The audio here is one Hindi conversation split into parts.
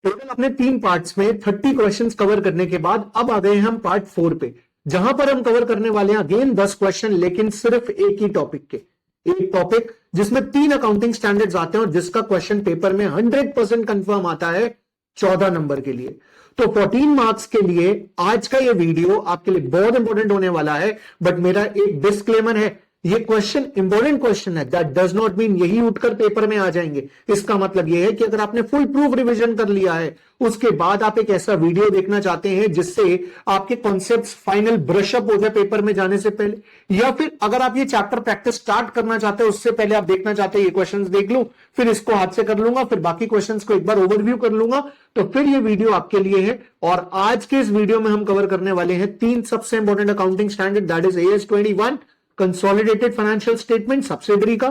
टोटल अपने 3 पार्ट्स में 30 क्वेश्चंस कवर करने के बाद अब आ गए हम पार्ट 4 पे, जहां पर हम कवर करने वाले हैं अगेन 10 क्वेश्चन, लेकिन सिर्फ एक ही टॉपिक के। एक टॉपिक जिसमें 3 अकाउंटिंग स्टैंडर्ड्स आते हैं और जिसका क्वेश्चन पेपर में 100% कंफर्म आता है 14 नंबर के लिए। तो 14 मार्क्स के लिए आज का ये वीडियो आपके लिए बहुत इंपॉर्टेंट होने वाला है। बट मेरा एक डिस्क्लेमर है, ये क्वेश्चन इंपॉर्टेंट क्वेश्चन है, दैट डज नॉट मीन यही उठकर पेपर में आ जाएंगे। इसका मतलब यह है कि अगर आपने फुल प्रूफ रिवीजन कर लिया है, उसके बाद आप एक ऐसा वीडियो देखना चाहते हैं जिससे आपके कॉन्सेप्ट्स फाइनल ब्रशअप हो जाए पेपर में जाने से पहले, या फिर अगर आप ये चैप्टर प्रैक्टिस स्टार्ट करना चाहते हैं उससे पहले आप देखना चाहते हैं ये क्वेश्चंस देख लूं, फिर इसको हाथ से कर लूंगा, फिर बाकी क्वेश्चंस को एक बार ओवरव्यू कर लूंगा, तो फिर ये वीडियो आपके लिए है। और आज के इस वीडियो में हम कवर करने वाले हैं 3 सबसे important accounting standard, that is AS 21 consolidated financial statement subsidiary का,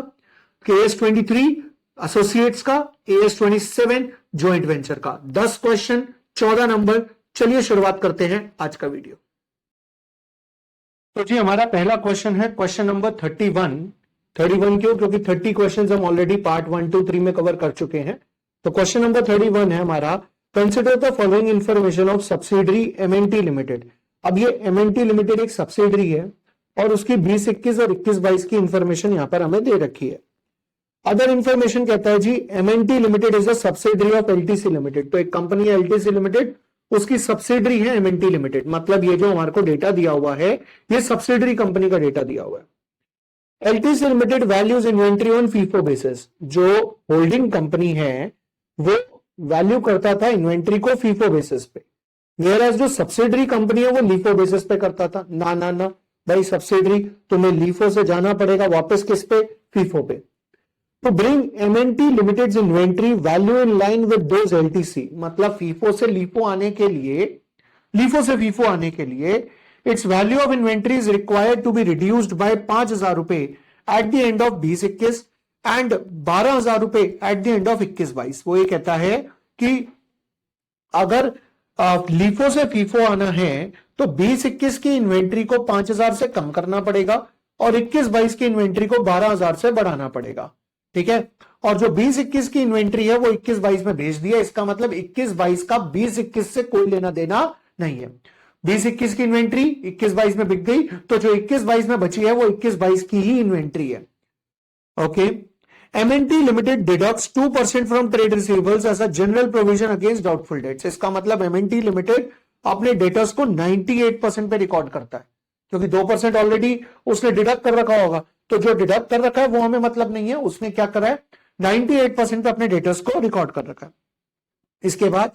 AS 23 एसोसिएट्स का, AS 27 ज्वाइंट वेंचर का। 10 क्वेश्चन 14 नंबर। चलिए शुरुआत करते हैं आज का वीडियो। तो जी हमारा पहला क्वेश्चन है क्वेश्चन नंबर 31 क्यों? क्योंकि 30 क्वेश्चंस हम ऑलरेडी पार्ट 1, 2, 3 में कवर कर चुके हैं। तो क्वेश्चन नंबर 31 है हमारा, consider the following information of subsidiary MNT limited. अब ये MNT लिमिटेड एक सब्सिडरी है और उसकी 20, 21 और 21, 22 की इंफॉर्मेशन यहां पर हमें दे रखी है। अदर इंफॉर्मेशन कहता है जी MNT limited is a subsidiary of LTC limited. तो एक कंपनी है LTC लिमिटेड, उसकी सब्सिडरी है MNT लिमिटेड। मतलब ये जो हमारे को डेटा दिया हुआ है ये सब्सिडरी कंपनी का डेटा दिया हुआ है। LTC limited values inventory on FIFO basis. जो होल्डिंग कंपनी है वो वैल्यू करता था इन्वेंट्री को फीफो बेसिस पे, वेयरएज जो सब्सिडरी कंपनी है वो लीफो बेसिस पे करता था। ना ना ना भाई, सब्सिडरी तुम्हें लीफो से जाना पड़ेगा वापस किस पे? फीफो पे। तो bring MNT limited inventory value in line with those LTC। मतलब फीफो से लीफो आने के लिए, लीफो से फीफो आने के लिए its value of inventory is required to be reduced by 5,000 रुपए at the end of 20-21 and 12,000 रुपए एट द एंड ऑफ 21-22। वो ये कहता है कि अगर लीफो से फीफो आना है तो 20-21 की इन्वेंट्री को 5,000 से कम करना पड़ेगा और 21-22 की इन्वेंट्री को 12,000 से बढ़ाना पड़ेगा। ठीक है। और जो 20-21 की इन्वेंट्री है वो 21-22 में भेज दिया। इसका मतलब 21-22 का 20-21 से कोई लेना देना नहीं है। 20-21 की इन्वेंट्री 21-22 में बिक गई तो जो 21-22 में बची है वो 21-22 की ही इन्वेंट्री है। Okay. MNT limited deducts 2% from trade receivables as a general provision against doubtful debts. इसका मतलब MNT लिमिटेड अपने डेटर्स को 98% पे रिकॉर्ड करता है, क्योंकि 2% ऑलरेडी उसने डिडक्ट कर रखा होगा। तो जो डिडक्ट कर रखा है वो हमें मतलब नहीं है, उसने क्या करा है 98% पे अपने डेटर्स को रिकॉर्ड कर रखा है। इसके बाद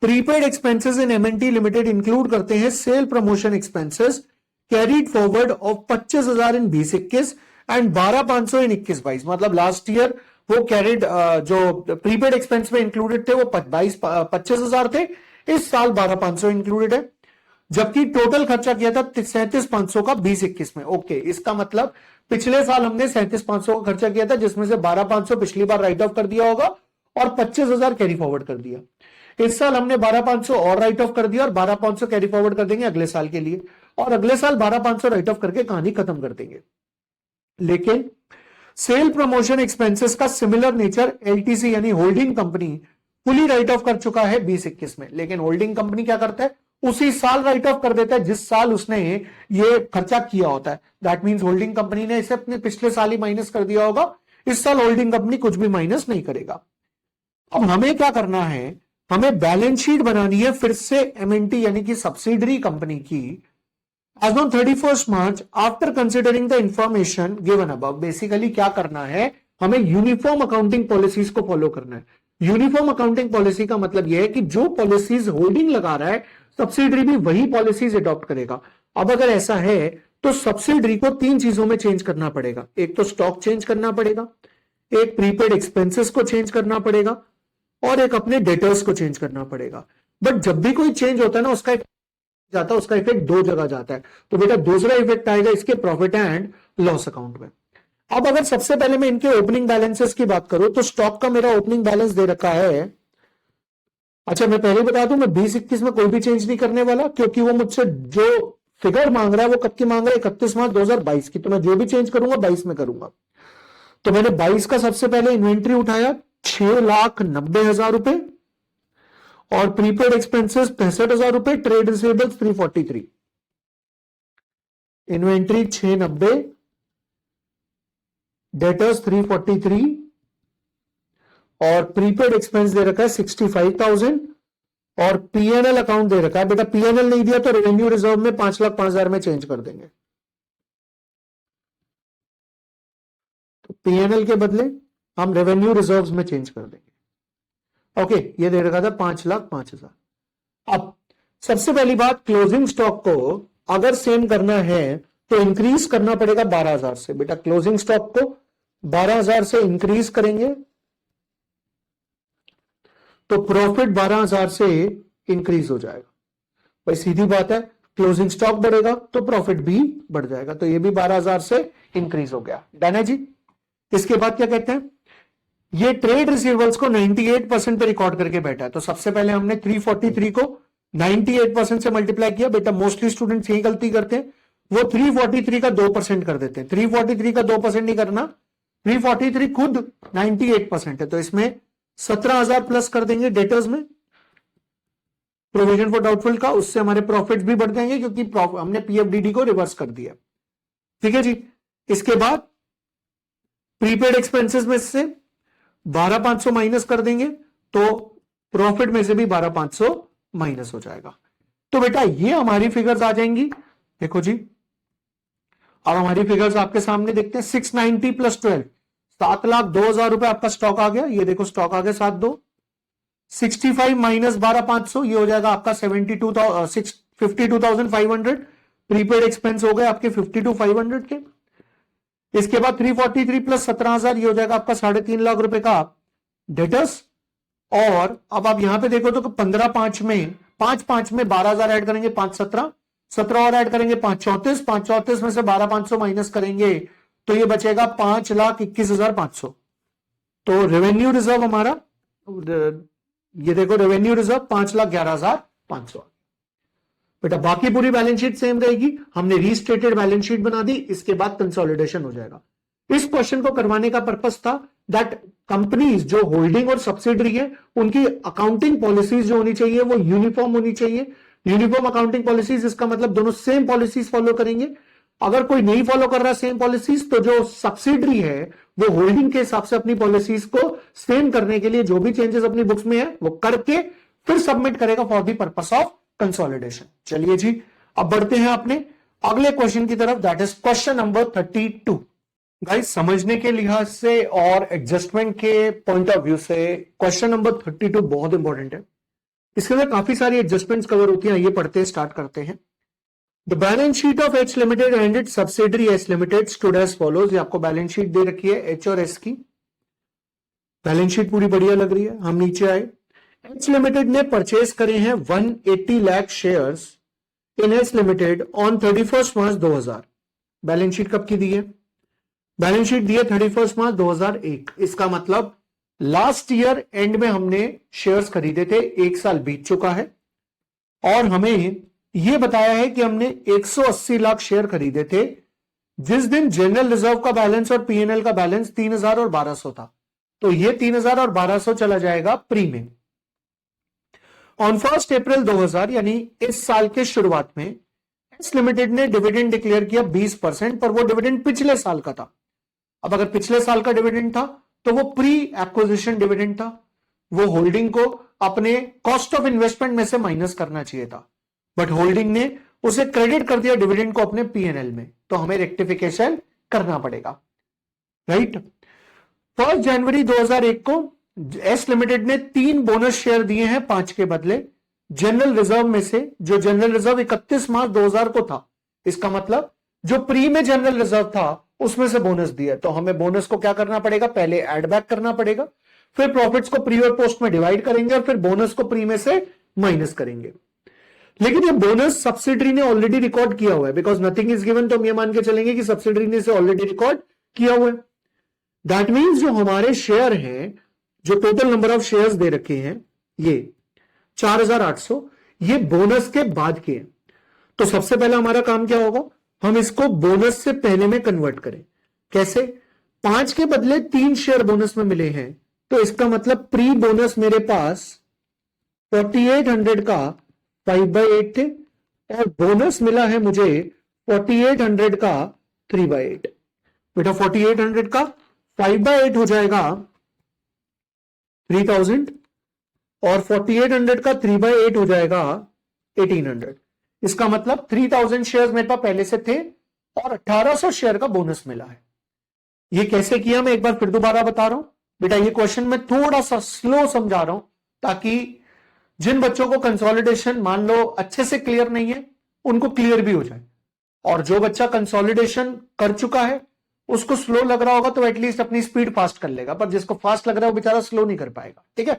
prepaid expenses in MNT limited include करते हैं sale promotion expenses carried forward of 25,000 in 20-21 and 12,500 in 21-22। मतलब लास्ट ईयर वो कैरिड जो प्रीपेड एक्सपेंस में इंक्लूडेड थे वो 25,000 थे, इस साल 12,500 इंक्लूडेड है। जबकि टोटल खर्चा किया था 37,500 का 20-21 में। ओके, इसका मतलब पिछले साल हमने 37,500 का खर्चा किया था, जिसमें से 12,500 पिछली बार राइट ऑफ कर दिया होगा और 25,000 कैरी फॉरवर्ड कर दिया। इस साल हमने 12,500 और राइट ऑफ कर दिया और 12,500 कैरी फॉरवर्ड कर देंगे अगले साल के लिए, और अगले साल 12,500 राइट ऑफ करके कहानी खत्म कर देंगे। लेकिन सेल प्रमोशन एक्सपेंसेस का सिमिलर नेचर LTC यानी holding company fully right of कर चुका है 20-21 में। लेकिन होल्डिंग कंपनी क्या करता है, उसी साल राइट ऑफ कर देता है जिस साल उसने ये खर्चा किया होता है। दैट मींस होल्डिंग कंपनी ने इसे अपने पिछले साल ही माइनस कर दिया होगा, इस साल होल्डिंग कंपनी कुछ भी माइनस नहीं करेगा। अब हमें क्या करना है, हमें बैलेंस शीट बनानी है फिर से MNT यानी कि सब्सिडरी कंपनी की as on 31st March after considering the information given above। Basically क्या करना है, हमें यूनिफॉर्म अकाउंटिंग पॉलिसीज को फॉलो करना है। यूनिफॉर्म अकाउंटिंग पॉलिसी का मतलब यह है कि जो पॉलिसीज होल्डिंग लगा रहा है सब्सिडरी भी वही पॉलिसीज अडॉप्ट करेगा। अब अगर ऐसा है तो सब्सिडरी को 3 चीजों में चेंज करना पड़ेगा। एक तो स्टॉक चेंज करना पड़ेगा, एक प्रीपेड एक्सपेंसेस को चेंज करना पड़ेगा, और एक अपने डेटर्स को चेंज करना पड़ेगा। बट जब भी कोई चेंज होता है ना उसका इफेक्ट 2 जगह जाता है। तो बेटा दूसरा इफेक्ट आएगा इसके प्रॉफिट एंड लॉस अकाउंट में। अब अगर सबसे पहले मैं इनके ओपनिंग बैलेंसेस की बात करूं तो स्टॉक का मेरा ओपनिंग बैलेंस दे रखा है। अच्छा, मैं पहले बता दूं, मैं 20-21 में कोई भी चेंज नहीं करने वाला, क्योंकि वो मुझसे जो फिगर मांग रहा है वो कब की मांग रहा है, 31 मार्च 2022 की। तो मैं जो भी चेंज करूंगा 22 में करूंगा। तो मैंने 22 का सबसे पहले इन्वेंट्री उठाया 6,90,000 रुपए, और प्रीपेड एक्सपेंसेस 65,000 रुपए, ट्रेड रिसीवेबल्स 343, इन्वेंट्री 690, डेटर्स 343 और प्रीपेड एक्सपेंस दे रखा है 65,000 और पीएनएल अकाउंट दे रखा है। बेटा पीएनएल नहीं दिया तो रेवेन्यू रिजर्व में 5,05,000 में चेंज कर देंगे। तो पीएनएल के बदले हम रेवेन्यू रिजर्व्स में चेंज कर देंगे। ओके, ये दे रखा था 5,05,000। अब सबसे पहली बात, क्लोजिंग स्टॉक को अगर सेम करना है तो इंक्रीज करना पड़ेगा 12,000 से। बेटा क्लोजिंग स्टॉक को 12,000 से इंक्रीज करेंगे तो प्रॉफिट 12,000 से इंक्रीज हो जाएगा। भाई सीधी बात है, क्लोजिंग स्टॉक बढ़ेगा तो प्रॉफिट भी बढ़ जाएगा। तो ये भी 12,000 से इंक्रीज हो गया। डन है जी। इसके बाद क्या कहते हैं, ये ट्रेड रिसीवेबल्स को 98% पे रिकॉर्ड करके बैठा है। तो सबसे पहले हमने 343 को 98% से मल्टीप्लाई किया। बेटा मोस्टली स्टूडेंट्स यही गलती करते हैं, वो 343 का 2% कर देते हैं। 343 का 2% नहीं करना, 343 खुद 98% है। तो इसमें 17,000 प्लस कर देंगे डेटर्स में, प्रोविजन फॉर डाउटफुल का, उससे हमारे प्रॉफिट भी बढ़ जाएंगे क्योंकि हमने पीएफडीडी को रिवर्स कर दिया। ठीक है जी। इसके बाद प्रीपेड एक्सपेंसेस में से 12,500 माइनस कर देंगे तो प्रॉफिट में से भी 12,500 माइनस हो जाएगा। तो बेटा ये हमारी फिगर्स आ जाएंगी। देखो जी, अब हमारी फिगर्स आपके सामने देखते हैं। 690 प्लस 12, 7,02,000 रुपए आपका स्टॉक आ गया। ये देखो स्टॉक आ गया 72। 65 माइनस 12,500 ये हो जाएगा आपका 52,500। प्रीपेड एक्सपेंस हो गए आपके 52,500 के। इसके बाद 343 प्लस 17,000 ये हो जाएगा आपका 3.5 लाख रुपए का डेटर्स। और अब आप यहां पे देखो तो 15,500 में 5,500 में 12,000 ऐड करेंगे, 5,17, 17 और ऐड करेंगे 5,34, 5,34 में से 12,500 माइनस करेंगे तो ये बचेगा 5,21,500। तो रेवेन्यू रिजर्व हमारा, ये देखो रेवेन्यू रिजर्व 5,11,500। बेटा बाकी पूरी बैलेंस शीट सेम रहेगी। हमने रीस्टेटेड बैलेंस शीट बना दी, इसके बाद कंसोलिडेशन हो जाएगा। इस क्वेश्चन को करवाने का पर्पस था दैट कंपनीज जो होल्डिंग और सब्सिडरी है उनकी अकाउंटिंग पॉलिसीज जो होनी चाहिए वो यूनिफॉर्म होनी चाहिए। यूनिफॉर्म अकाउंटिंग पॉलिसीज, इसका मतलब दोनों सेम पॉलिसीज फॉलो करेंगे। अगर कोई नहीं फॉलो कर रहा सेम पॉलिसीज तो जो सब्सिडरी है वो होल्डिंग के हिसाब से अपनी पॉलिसीज को सेम करने के लिए जो भी चेंजेस अपनी बुक्स में है वो करके फिर सबमिट करेगा for the purpose of consolidation. चलिए जी, अब बढ़ते हैं अपने अगले क्वेश्चन की तरफ, that is question number 32। Guys समझने के लिहाज से और एडजस्टमेंट के पॉइंट ऑफ व्यू से क्वेश्चन नंबर 32 बहुत इंपॉर्टेंट है। इसके अंदर काफी सारी एडजस्टमेंट्स कवर होती हैं। ये पढ़ते हैं, स्टार्ट करते हैं। The balance sheet of H limited and its subsidiary H limited stood as follows. ये आपको बैलेंस शीट दे रखी है एच और एस की। बैलेंस शीट पूरी बढ़िया लग रही है। हम नीचे आए, एच लिमिटेड ने परचेज करे हैं 180 lakh shares in H limited on 31 March 2000। Balance sheet कब की दी है? बैलेंस शीट दी है 31 मार्च 2001। इसका मतलब लास्ट ईयर एंड में हमने शेयर्स खरीदे थे, एक साल बीत चुका है और हमें यह बताया है कि हमने 180 लाख शेयर खरीदे थे जिस दिन जनरल रिजर्व का बैलेंस और पीएनएल का बैलेंस 3,000 और 1,200 था। तो ये 3,000 और 1,200 चला जाएगा प्री में। ऑन 1 अप्रैल 2000 यानी इस साल के शुरुआत में एस लिमिटेड ने डिविडेंड डिक्लेयर किया 20%, पर वो डिविडेंड पिछले साल का था। अब अगर पिछले साल का डिविडेंड था तो वो प्री एक्विजिशन डिविडेंड था, वो होल्डिंग को अपने कॉस्ट ऑफ इन्वेस्टमेंट में से माइनस करना चाहिए था, बट होल्डिंग ने उसे क्रेडिट कर दिया डिविडेंड को अपने पीएनएल में। तो हमें रेक्टिफिकेशन करना पड़ेगा, राइट। 1 जनवरी 2001 को एस लिमिटेड ने 3 बोनस शेयर दिए हैं 5 के बदले जनरल रिजर्व में से, जो जनरल रिजर्व 31 मार्च 2000 को था। इसका मतलब जो प्री में जनरल रिजर्व था उसमें से बोनस दिया। तो हमें बोनस को क्या करना पड़ेगा? पहले एड बैक करना पड़ेगा, फिर प्रॉफिट्स को प्री और पोस्ट में डिवाइड करेंगे और फिर बोनस को प्री में से माइनस करेंगे। लेकिन ये बोनस सब्सिडरी ने ऑलरेडी रिकॉर्ड किया हुआ है, बिकॉज नथिंग इज गिवन। तो हम ये मान के चलेंगे कि सब्सिडरी ने इसे ऑलरेडी रिकॉर्ड किया हुआ है। दैट मीन्स जो हमारे शेयर हैं, जो टोटल नंबर ऑफ शेयर्स दे रखे हैं ये 4,800, ये बोनस के बाद के हैं। तो सबसे पहला हमारा काम क्या होगा? हम इसको बोनस से पहले में कन्वर्ट करें। कैसे? 5 के बदले 3 शेयर बोनस में मिले हैं, तो इसका मतलब प्री बोनस मेरे पास 4800 का 5/8 थे और बोनस मिला है मुझे 4800 का 3/8। बेटा 4800 का 5/8 हो जाएगा 3000 और 4800 का 3/8 हो जाएगा 1800। इसका मतलब 3000 शेयर्स मेरे पास पहले से थे और 1800 शेयर का बोनस मिला है। ये कैसे किया मैं एक बार फिर दोबारा बता रहा हूं। बेटा ये क्वेश्चन मैं थोड़ा सा स्लो समझा रहा हूं ताकि जिन बच्चों को कंसोलिडेशन मान लो अच्छे से क्लियर नहीं है उनको क्लियर भी हो जाए, और जो बच्चा कंसोलिडेशन कर चुका है उसको स्लो लग रहा होगा तो एटलीस्ट अपनी स्पीड फास्ट कर लेगा, पर जिसको फास्ट लग रहा है वो बेचारा स्लो नहीं कर पाएगा। ठीक है,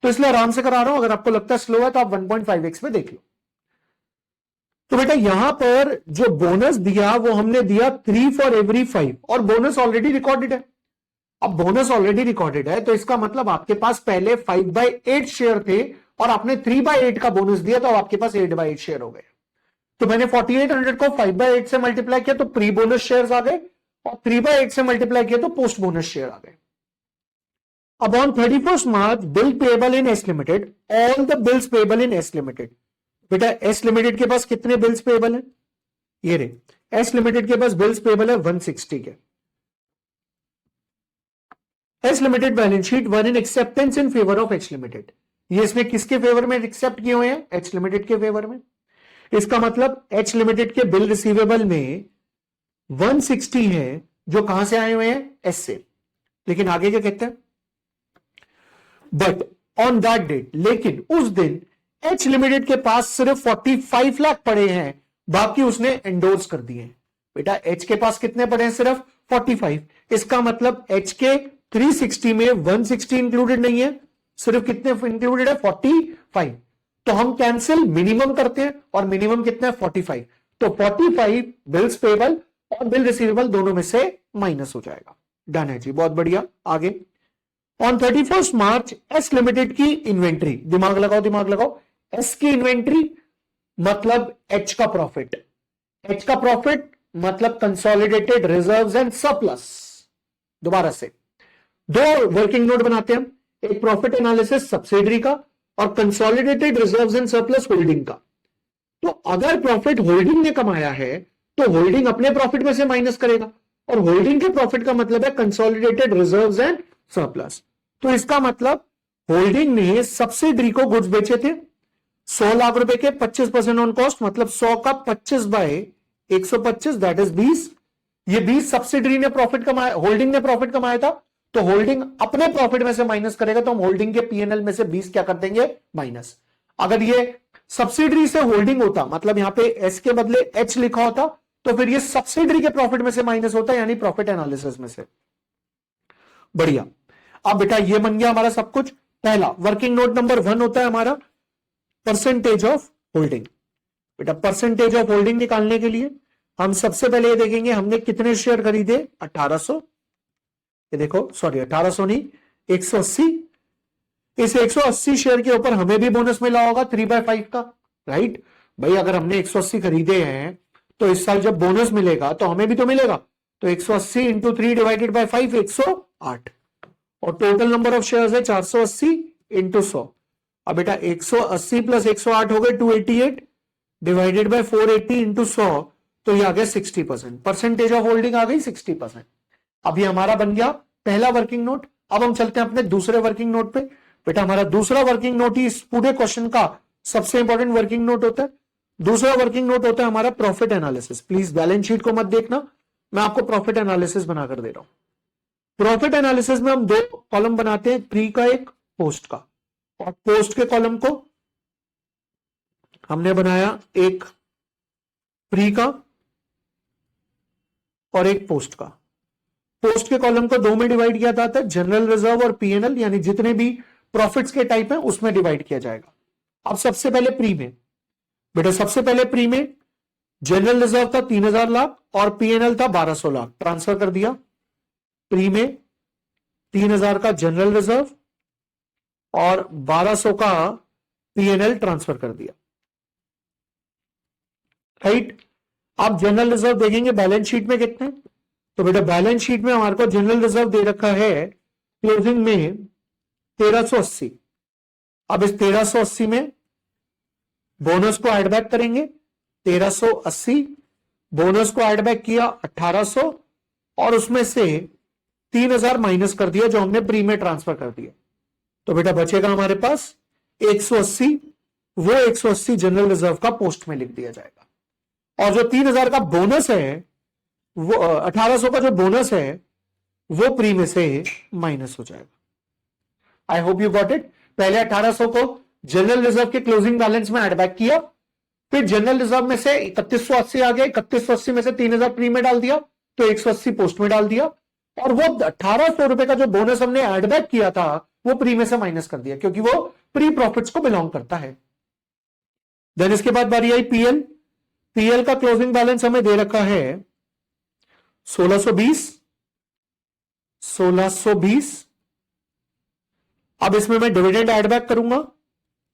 तो इसलिए आराम से करा रहा हूं। अगर आपको लगता है स्लो है तो आप 1.5x में देख लो। तो बेटा यहां पर जो बोनस दिया वो हमने दिया 3 फॉर एवरी 5 और बोनस ऑलरेडी रिकॉर्डेड है। अब बोनस ऑलरेडी रिकॉर्डेड है तो इसका मतलब आपके पास पहले 5/8 शेयर थे और आपने 3/8 का बोनस दिया तो आपके पास 8/8 शेयर हो गए। तो मैंने 4800 को 5/8 से मल्टीप्लाई किया तो प्री बोनस शेयर्स आ गए और 3/8 से मल्टीप्लाई किया तो पोस्ट बोनस शेयर आ गए। अब on 31st March bill payable in S limited, all the bills payable in S limited. बेटा एस लिमिटेड के पास कितने बिल्स पेएबल है? ये रे, एस लिमिटेड के पास बिल्स पेएबल है 160 के। S limited balance sheet one in acceptance in favour of H limited. ये इसने किसके फेवर में एक्सेप्ट किए हुए हैं? एच लिमिटेड के फेवर में। इसका मतलब एच लिमिटेड के बिल रिसीवेबल में 160 है जो कहां से आए हुए हैं? एस से। लेकिन आगे क्या कहते हैं? बट ऑन दैट डेट, लेकिन उस दिन एच लिमिटेड के पास सिर्फ 45 लाख पड़े हैं, बाकी उसने एंडोर्स कर दिए। बेटा एच के पास कितने पड़े हैं? सिर्फ 45। इसका मतलब एच के 360 में 160 इंक्लूडेड नहीं है, सिर्फ कितने इंक्लूडेड है? 45। तो हम कैंसिल मिनिमम करते हैं और मिनिमम कितना है? 45। तो 45 बिल्स पेबल और बिल रिसीवेबल दोनों में से माइनस हो जाएगा। डन है जी, बहुत बढ़िया। आगे on 31st March S limited की इन्वेंट्री, दिमाग लगाओ दिमाग लगाओ, एस की इन्वेंट्री मतलब एच का प्रॉफिट, एच का प्रॉफिट मतलब कंसोलिडेटेड रिजर्व्स एंड सरप्लस। दोबारा से दो वर्किंग नोट बनाते हैं हम, एक प्रॉफिट एनालिसिस सब्सिडरी का और consolidated reserves and surplus holding का। तो अगर प्रॉफिट होल्डिंग ने कमाया है तो होल्डिंग अपने प्रॉफिट में से माइनस करेगा, और होल्डिंग के प्रॉफिट का मतलब है कंसोलिडेटेड रिजर्व्स एंड सरप्लस। तो इसका मतलब होल्डिंग ने सब्सिडरी को गुड्स बेचे थे 100 लाख रुपए के, 25% ऑन कॉस्ट, मतलब 100 का 25/125 दैट इज 20। ये 20 सब्सिडरी ने प्रॉफिट कमाया, होल्डिंग ने प्रॉफिट कमाया था, तो होल्डिंग अपने प्रॉफिट में से माइनस करेगा, तो हम होल्डिंग के पीएनएल में से 20 क्या कर देंगे? माइनस। अगर ये सब्सिडरी से होल्डिंग होता, मतलब यहां पे एस के बदले एच लिखा होता, तो फिर ये सब्सिडरी के प्रॉफिट में से माइनस होता, यानी प्रॉफिट एनालिसिस में से। बढ़िया। अब बेटा ये बन गया हमारा सब कुछ। पहला वर्किंग नोट नंबर 1 होता है हमारा परसेंटेज ऑफ होल्डिंग। बेटा परसेंटेज ऑफ होल्डिंग निकालने के लिए हम सबसे पहले ये देखेंगे हमने कितने शेयर खरीदे? 1800। ये देखो, सॉरी 1800 नहीं, 180। इस 180 शेयर के ऊपर हमें भी बोनस मिला होगा 3/5 का, राइट भाई। अगर हमने 180 खरीदे हैं तो इस साल जब बोनस मिलेगा तो हमें भी तो मिलेगा। तो 180 इंटू 3 डिवाइडेड बाई 5 108, और टोटल नंबर ऑफ शेयर्स है 480 इंटू 100। अब बेटा 180 प्लस 108 हो गए 288 डिवाइडेड बाय 480 इंटू 100, तो ये आ गया 60%। परसेंटेज ऑफ होल्डिंग आ गई 60%। अभी हमारा बन गया पहला वर्किंग नोट। अब हम चलते हैं अपने दूसरे वर्किंग नोट पे। बेटा हमारा दूसरा वर्किंग नोट ही इस पूरे क्वेश्चन का सबसे इंपॉर्टेंट वर्किंग नोट होता है। दूसरा वर्किंग नोट होता है हमारा profit analysis. Please balance sheet को मत देखना, मैं आपको प्रॉफिट एनालिसिस बनाकर दे रहा हूं। प्रॉफिट एनालिसिस में हम दो कॉलम बनाते हैं, प्री का एक, पोस्ट का। और पोस्ट के कॉलम को हमने बनाया एक प्री का और एक पोस्ट का। पोस्ट के कॉलम को दो में डिवाइड किया जाता है, जनरल रिजर्व और पीएनएल, यानी जितने भी प्रॉफिट्स के टाइप हैं उसमें डिवाइड किया जाएगा। अब सबसे पहले प्री में, बेटा सबसे पहले प्री में जनरल रिजर्व था 3000 लाख और पीएनएल था 1200 लाख, ट्रांसफर कर दिया। प्री में 3000 का जनरल रिजर्व और 1200 का पीएनएल ट्रांसफर कर दिया, राइट। आप जनरल रिजर्व देखेंगे बैलेंस शीट में कितने, तो बेटा बैलेंस शीट में हमारे को जनरल रिजर्व दे रखा है क्लोजिंग में 1380, अब इस 1380 में बोनस को ऐड बैक करेंगे, 1380 बोनस को ऐड बैक किया 1800 और उसमें से 3000 माइनस कर दिया जो हमने प्री में ट्रांसफर कर दिया। तो बेटा बचेगा हमारे पास 180, वो 180 जनरल रिजर्व का पोस्ट में लिख दिया जाएगा। और जो 3000 का बोनस है, वो 1800 का जो बोनस है वो प्री में से माइनस हो जाएगा। I hope you got it. पहले 1800 को जनरल रिजर्व के क्लोजिंग बैलेंस में ऐड बैक किया, फिर जनरल रिजर्व में से 3180 आ गया, 3180 में से 3000 प्री में डाल दिया तो 180 पोस्ट में डाल दिया, और वो 1800 रुपए का जो बोनस हमने ऐड बैक किया था वो प्री में से माइनस कर दिया क्योंकि वो प्री प्रॉफिट्स को बिलोंग करता है। देन इसके बाद बारी आई पीएल। पीएल का क्लोजिंग बैलेंस हमें दे रखा है 1620। अब इसमें मैं डिविडेंड ऐड बैक करूंगा।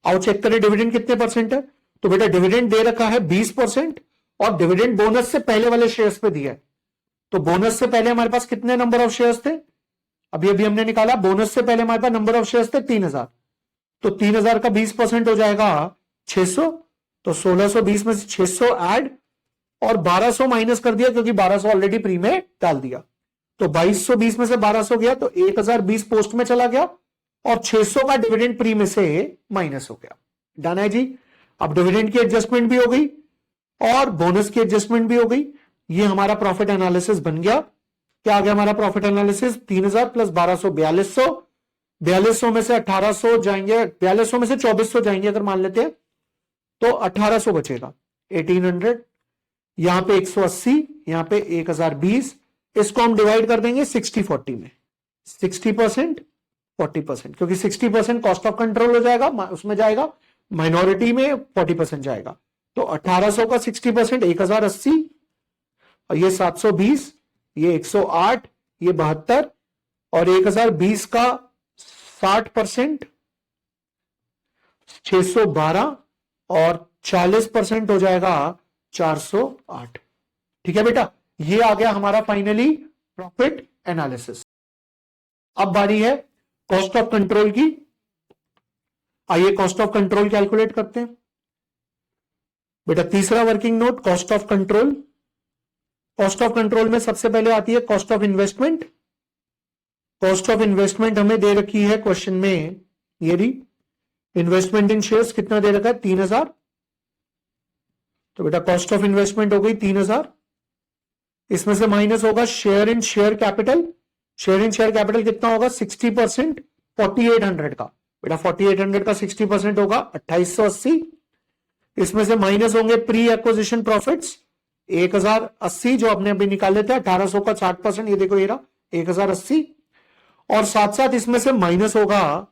आओ चेक करें डिविडेंड कितने परसेंट है। तो बेटा डिविडेंड दे रखा है 20% और डिविडेंड बोनस से पहले वाले शेयर्स पे दिया है। तो बोनस से पहले हमारे पास कितने नंबर ऑफ शेयर्स थे, अभी अभी हमने निकाला, बोनस से पहले हमारे पास नंबर ऑफ शेयर्स थे 3000। तो 3000 का 20% हो जाएगा 600। तो 1620 में से 600 ऐड और 1200 माइनस कर दिया क्योंकि 1200 ऑलरेडी प्री में डाल दिया। तो 2220 में से 1200 गया तो 1020 पोस्ट में चला गया और 600 का डिविडेंड प्री में से माइनस हो गया। डन है जी। अब डिविडेंड की एडजस्टमेंट भी हो गई और बोनस की एडजस्टमेंट भी हो गई। ये हमारा प्रॉफिट एनालिसिस बन गया। क्या आ गया हमारा प्रॉफिट एनालिसिस, 3000 प्लस 1200 4200, 4200 में से 1800 जाएंगे, 4200 में से 2400 जाएंगे अगर मान लेते हैं तो 1800 बचेगा, 1800। यहां पे 180, यहां पे 1020। इसको हम डिवाइड कर देंगे 60-40 में, 60% 40%, क्योंकि 60% कॉस्ट ऑफ कंट्रोल हो जाएगा उसमें जाएगा, माइनॉरिटी में 40% जाएगा। तो 1800 का 60% 1080 और ये 720, ये 108, ये 72 और 1020 का 60% 612 और 40% हो जाएगा 408। ठीक है बेटा, ये आ गया हमारा फाइनली प्रॉफिट एनालिसिस। अब बारी है कॉस्ट ऑफ कंट्रोल की। आइए कॉस्ट ऑफ कंट्रोल कैलकुलेट करते हैं। बेटा तीसरा working note cost of control. Cost of control में सबसे पहले आती है cost of investment. Cost of investment हमें दे रखी है क्वेश्चन में, ये भी इन्वेस्टमेंट इन शेयर्स कितना दे रखा है 3000। तो बेटा कॉस्ट ऑफ इन्वेस्टमेंट हो गई 3000। इसमें से माइनस होगा share in share capital. Share in share capital कितना होगा 60% 4800 का। बेटा 4800 का 60% होगा 2880। इसमें से माइनस होंगे प्री एक्विजिशन प्रॉफिट्स 1080 जो आपने अभी निकाले थे, 1800 का 60%, ये देखो ये रहा 1080। और साथ साथ इसमें से माइनस होगा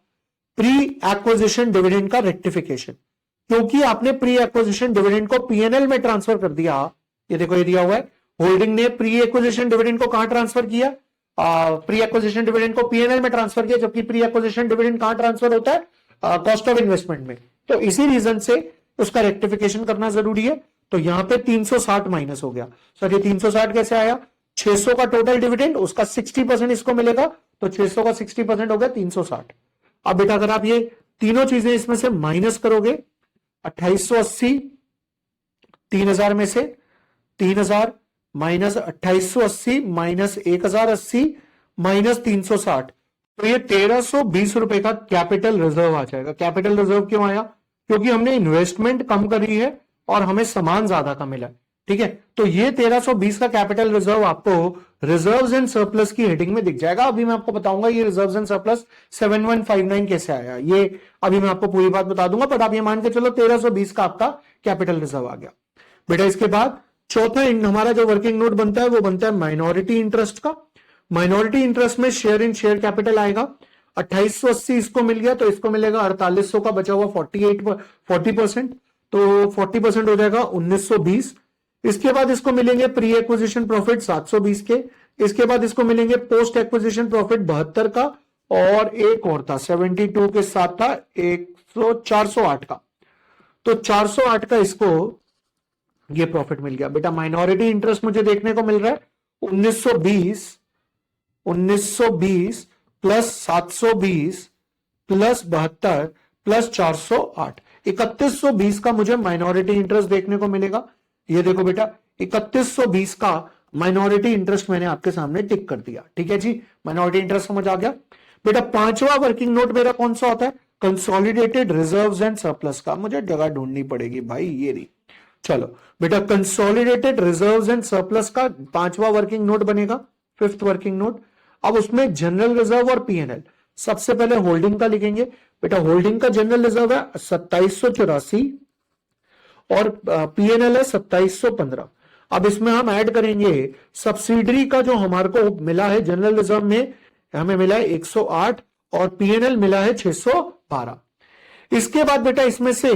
प्री एक्विजिशन डिविडेंड का रेक्टिफिकेशन, क्योंकि आपने प्री एक्विजिशन डिविडेंड को पीएनएल में ट्रांसफर कर दिया। ये देखो ये दिया हुआ है, होल्डिंग ने प्री एक्विजिशन डिविडेंड को कहां ट्रांसफर किया, प्री एक्विजिशन डिविडेंड को पीएनएल में ट्रांसफर किया, जबकि प्री एक्विजिशन डिविडेंड कहां ट्रांसफर होता है कॉस्ट ऑफ इन्वेस्टमेंट में। तो इसी रीजन से उसका रेक्टिफिकेशन करना जरूरी है। तो यहां पे 360 माइनस हो गया। सर ये 360 कैसे आया, 600 का टोटल डिविडेंड, उसका 60% इसको मिलेगा, तो 600 का 60% हो गया 360। अब बेटा अगर आप ये तीनों चीजें इसमें से माइनस करोगे, 2880 3000 में से 3000 माइनस 2880 माइनस 1080 माइनस 360, तो ये 1320 रुपए का कैपिटल रिजर्व आ जाएगा। कैपिटल रिजर्व क्यों आया, क्योंकि हमने इन्वेस्टमेंट कम करी है और हमें सामान ज्यादा का मिला। ठीक है, तो ये 1320 का कैपिटल रिजर्व आपको रिजर्व्स एंड सरप्लस की हेडिंग में दिख जाएगा। अभी मैं आपको बताऊंगा ये रिजर्व्स एंड सरप्लस 7159 कैसे आया, ये अभी मैं आपको पूरी बात बता दूंगा, पर आप ये मान के चलो 1320 का आपका कैपिटल रिजर्व आ गया। बेटा इसके बाद चौथा हमारा जो वर्किंग नोट बनता है वो बनता है माइनॉरिटी इंटरेस्ट का। माइनॉरिटी इंटरेस्ट में शेयर इन शेयर कैपिटल आएगा, 2880 इसको मिल गया, तो इसको मिलेगा 4800 का बचा हुआ 40%, तो 40% हो जाएगा 1920। इसके बाद इसको मिलेंगे प्री एक्विजिशन प्रॉफिट 720 के। इसके बाद इसको मिलेंगे पोस्ट एक्विजिशन प्रॉफिट 72 का, और एक और था 72 के साथ था 408 का, तो 408 का इसको ये प्रॉफिट मिल गया। बेटा माइनॉरिटी इंटरेस्ट मुझे देखने को मिल रहा है 1920 प्लस 720 प्लस 72 प्लस 408, 3120 का मुझे माइनॉरिटी इंटरेस्ट देखने को मिलेगा। ये देखो बेटा 3120 का माइनॉरिटी इंटरेस्ट मैंने आपके सामने टिक कर दिया। ठीक है जी, माइनॉरिटी इंटरेस्ट समझ आ गया बेटा। पांचवा वर्किंग नोट मेरा कौन सा होता है? कंसोलिडेटेड रिजर्व्स एंड सरप्लस का मुझे जगह ढूंढनी पड़ेगी भाई, ये रही। चलो बेटा, कंसोलिडेटेड रिजर्व्स एंड सरप्लस का पांचवा वर्किंग नोट बनेगा, फिफ्थ वर्किंग नोट। अब उसमें जनरल रिजर्व और पीएनएल, सबसे पहले होल्डिंग का लिखेंगे बेटा। होल्डिंग का जनरल रिजर्व है 2784 और पीएनएल है 2715। अब इसमें हम ऐड करेंगे सब्सिडरी का जो हमारे को मिला है जनरल रिजर्व में, हमें मिला है 108 और पीएनएल मिला है 612। इसके बाद बेटा इसमें से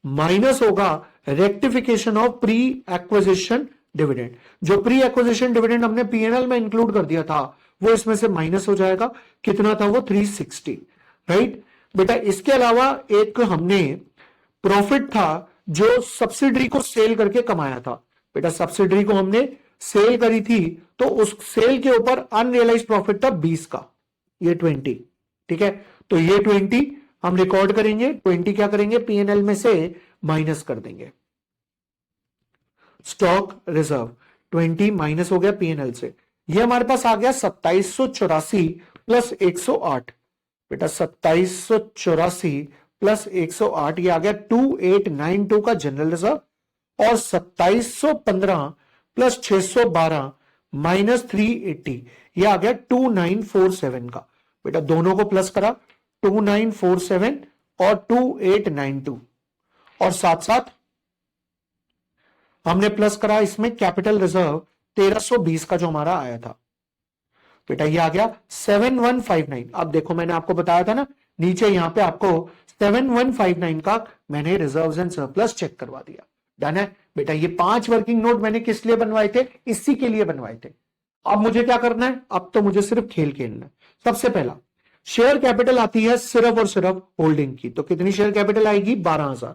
माइनस होगा rectification of pre acquisition dividend. जो प्री एक्विजिशन डिविडेंड हमने पीएनएल में इंक्लूड कर दिया था वो इसमें से माइनस हो जाएगा। कितना था वो? 360, राइट बेटा। इसके अलावा एक हमने प्रॉफिट था जो सब्सिडरी को सेल करके कमाया था बेटा। सब्सिडरी को हमने सेल करी थी तो उस सेल के ऊपर अनरियलाइज प्रॉफिट था 20 का, ये 20। ठीक है, तो ये 20 हम रिकॉर्ड करेंगे। 20 क्या करेंगे? पीएनएल में से माइनस कर देंगे। स्टॉक रिजर्व 20 माइनस हो गया पीएनएल से। ये हमारे पास आ गया 2784 प्लस 108 बेटा। 2784 प्लस 108 ये आ गया 2892 का जनरल रिजर्व, और 2715 प्लस 612 माइनस 380 ये आ गया 2947 का बेटा। दोनों को प्लस करा, 2947 और 2892, और साथ साथ हमने प्लस करा इसमें कैपिटल रिजर्व 1320 का जो हमारा आया था बेटा। ये आ गया 7159। अब देखो मैंने आपको बताया था ना, नीचे यहां पे आपको 7159 का मैंने रिजर्व्स एंड सरप्लस चेक करवा दिया। डन है बेटा। ये 5 वर्किंग नोट मैंने किस लिए बनवाए थे? इसी के लिए बनवाए थे। अब मुझे क्या करना है? अब तो मुझे सिर्फ खेल खेलना है। सबसे पहला शेयर कैपिटल आती है सिर्फ और सिर्फ होल्डिंग की, तो कितनी शेयर कैपिटल आएगी? 12,000।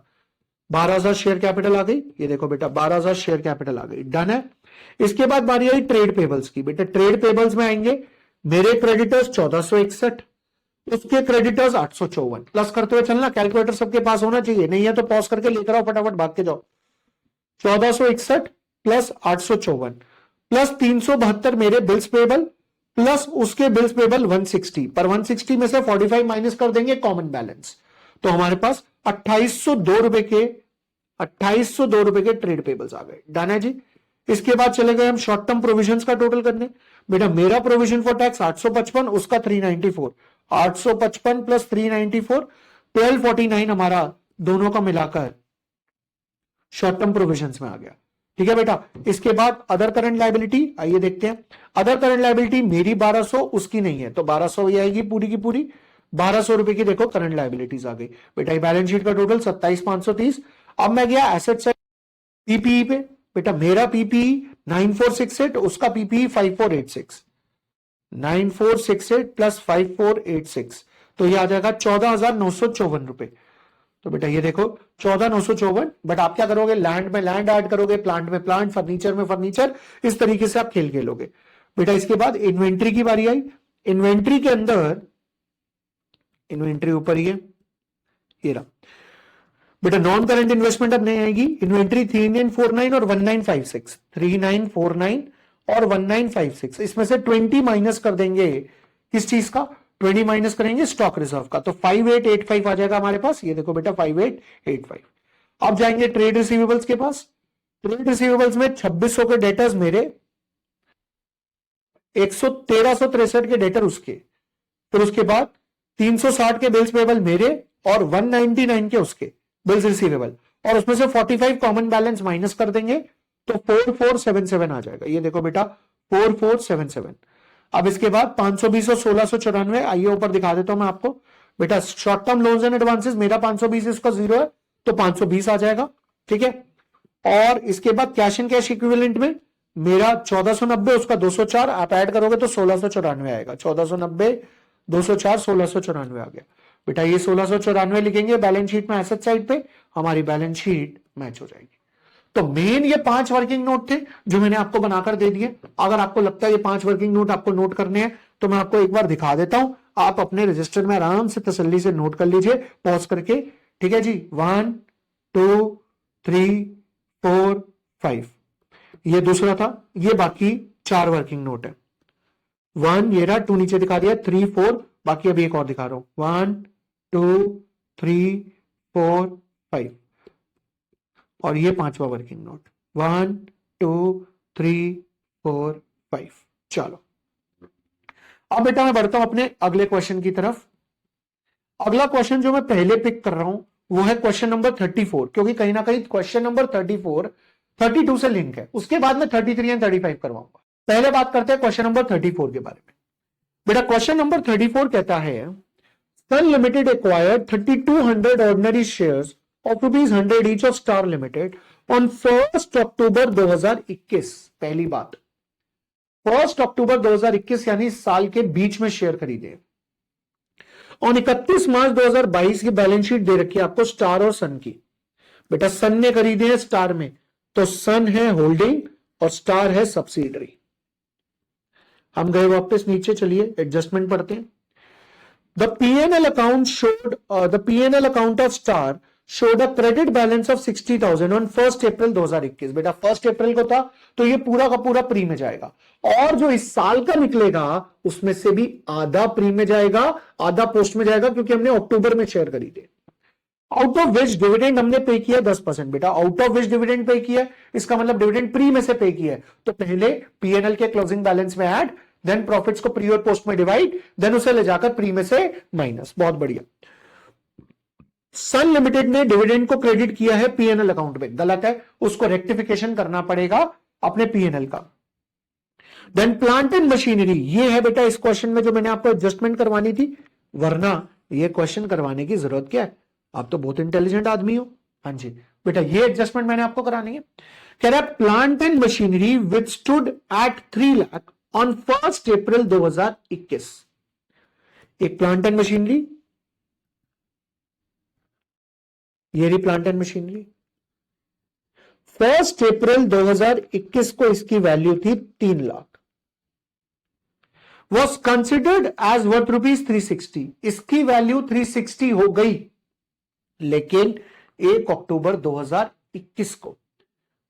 12,000 शेयर कैपिटल आ गई। ये देखो बेटा 12,000 शेयर कैपिटल आ गई। डन है। इसके बाद बारी आई ट्रेड पेबल्स की बेटा। ट्रेड पेबल्स में आएंगे मेरे क्रेडिटर्स 1461, उसके क्रेडिटर्स 854। प्लस करते हुए चलना, कैलकुलेटर सबके पास होना चाहिए, नहीं है तो पॉज करके लेकर आओ, फटाफट भाग के जाओ। 1461 प्लस 854 प्लस 372 मेरे बिल्स पेबल, प्लस उसके बिल्स पेबल 160, पर 160 में से 45 माइनस कर देंगे कॉमन बैलेंस, तो हमारे पास 2802 रुपए के ट्रेड पेबल्स आ गए। डन है जी। इसके बाद चले गए हम शॉर्ट टर्म प्रोविजंस का टोटल करने बेटा। मेरा प्रोविजन फॉर टैक्स 855, उसका 394, 855 प्लस 394 1249 हमारा दोनों का मिलाकर शॉर्ट टर्म प्रोविजंस में आ गया। ठीक है बेटा। इसके बाद अदर करंट लायबिलिटी, आइए देखते हैं। अदर करंट लायबिलिटी मेरी 1200, उसकी नहीं है, तो 1200 ये आएगी पूरी की पूरी। 1200 रुपए की देखो करंट लायबिलिटीज आ गई बेटा। बैलेंस शीट का टोटल 27,530। अब मैं गया एसेट साइड पीपीई पे बेटा। मेरा पीपीई 9468, उसका पीपीई 5486, 9468 प्लस 5486, तो ये आ जाएगा 14,954 रुपए। तो बेटा ये देखो 14,954। बट आप क्या करोगे? लैंड में लैंड ऐड करोगे, प्लांट में प्लांट, फर्नीचर में फर्नीचर, इस तरीके से आप खेल खेलोगे बेटा। इसके बाद इन्वेंट्री की बारी आई। इन्वेंट्री के अंदर इन्वेंट्री ऊपर ही है, ये रहा बेटा। नॉन करंट इन्वेस्टमेंट अब नहीं आएगी। इन्वेंट्री 3949 और 1956, 3949 और 1956, इसमें से 20 माइनस कर देंगे किस चीज का? 20 माइनस करेंगे स्टॉक रिजर्व का, तो 5885 आ जाएगा हमारे पास। ये देखो बेटा 5885। अब जाएंगे ट्रेड रिसीवेबल्स के पास। ट्रेड रिसीवेबल्स में 2600 के डेटर्स मेरे, 1363 के डेटर उसके, फिर उसके बाद 360 के बिल्स पेबल मेरे और 199 के उसके बिल्स रिसीवेबल, और उसमें से 45 कॉमन बैलेंस माइनस कर देंगे तो 4477 आ जाएगा। ये देखो बेटा 4477। अब इसके बाद 520 और 1694, आइए ऊपर दिखा देता हूं मैं आपको बेटा। Short term loans and advances मेरा 520, इसका 0 है तो 520 आ जाएगा। ठीक है। और इसके बाद कैश एंड कैश इक्विवेलेंट में मेरा 1490, उसका 204, आप ऐड करोगे तो 1694 आएगा। 1490 204 1694 आ गया बेटा। ये 1694 लिखेंगे बैलेंस शीट में एसेट साइड पे, हमारी बैलेंस शीट मैच हो जाएगी। तो मेन ये 5 वर्किंग नोट थे जो मैंने आपको बनाकर दे दिए। अगर आपको लगता है ये 5 वर्किंग नोट आपको नोट करने हैं तो मैं आपको एक बार दिखा देता हूं, आप अपने रजिस्टर में आराम से तसल्ली से नोट कर लीजिए पॉज करके, ठीक है जी। 1 2 3 4 5 ये दूसरा था, ये बाकी 4 वर्किंग नोट है। 1 ये रहा, 2 नीचे दिखा दिया, 3 4, बाकी अभी एक और दिखा रहा हूं, 1 2 3 4 5 और ये 5वां वर्किंग नोट, 1 2 3 4 5। चलो अब बेटा मैं बढ़ता हूं अपने अगले क्वेश्चन की तरफ। अगला क्वेश्चन जो मैं पहले पिक कर रहा हूं वो है क्वेश्चन नंबर 34, क्योंकि कहीं ना कहीं क्वेश्चन नंबर 34 32 से लिंक है, उसके बाद में 33 एंड 35 करवाऊंगा। पहले बात करते हैं क्वेश्चन नंबर 34 के बारे में। बेटा क्वेश्चन नंबर 34 कहता है Sun limited acquired 3200 ordinary shares of ₹100 each of Star limited on 1 October 2021। पहली बात, 1 अक्टूबर 2021 यानी साल के बीच में शेयर खरीदे। और 31 मार्च 2022 की बैलेंस शीट दे रखी है आपको स्टार और सन की। बेटा सन ने खरीदे हैं स्टार में, तो सन है होल्डिंग और स्टार है सब्सिडरी। हम गए वापस नीचे, चलिए एडजस्टमेंट पढ़ते हैं। The P&L account showed the P&L account of Star showed a credit balance of 60,000 on 1 अप्रैल 2021। बेटा 1 अप्रैल को था तो ये पूरा का पूरा प्री में जाएगा, और जो इस साल का निकलेगा उसमें से भी आधा प्री में जाएगा, आधा पोस्ट में जाएगा, क्योंकि हमने अक्टूबर में शेयर खरीदे। आउट ऑफ विच डिविडेंड हमने पे किया 10%। बेटा out of which dividend pay किया, इसका मतलब डिविडेंड प्री में से पे किया है, तो पहले P&L के क्लोजिंग बैलेंस में ऐड, देन प्रॉफिट्स को प्री और पोस्ट में डिवाइड, देन उसे ले जाकर प्री में से माइनस। बहुत बढ़िया। सन लिमिटेड ने डिविडेंड को क्रेडिट किया है P&L अकाउंट में, गलत है, उसको रेक्टिफिकेशन करना पड़ेगा अपने P&L का। देन प्लांट एंड मशीनरी, ये है बेटा इस क्वेश्चन में जो मैंने आपको एडजस्टमेंट करवानी थी, वरना ये क्वेश्चन करवाने की जरूरत क्या है, आप तो बहुत इंटेलिजेंट आदमी हो। हाँ जी बेटा ये एडजस्टमेंट मैंने आपको करानी है। कह रहा है plant and machinery which stood at 3 lakh on 1 अप्रैल 2021। एक प्लांट एंड मशीनरी, ये रही प्लांट एंड मशीनरी। 1 अप्रैल 2021 को इसकी वैल्यू थी 3 lakh. Was considered as worth ₹360, इसकी वैल्यू 360 हो गई, लेकिन 1 अक्टूबर 2021 को,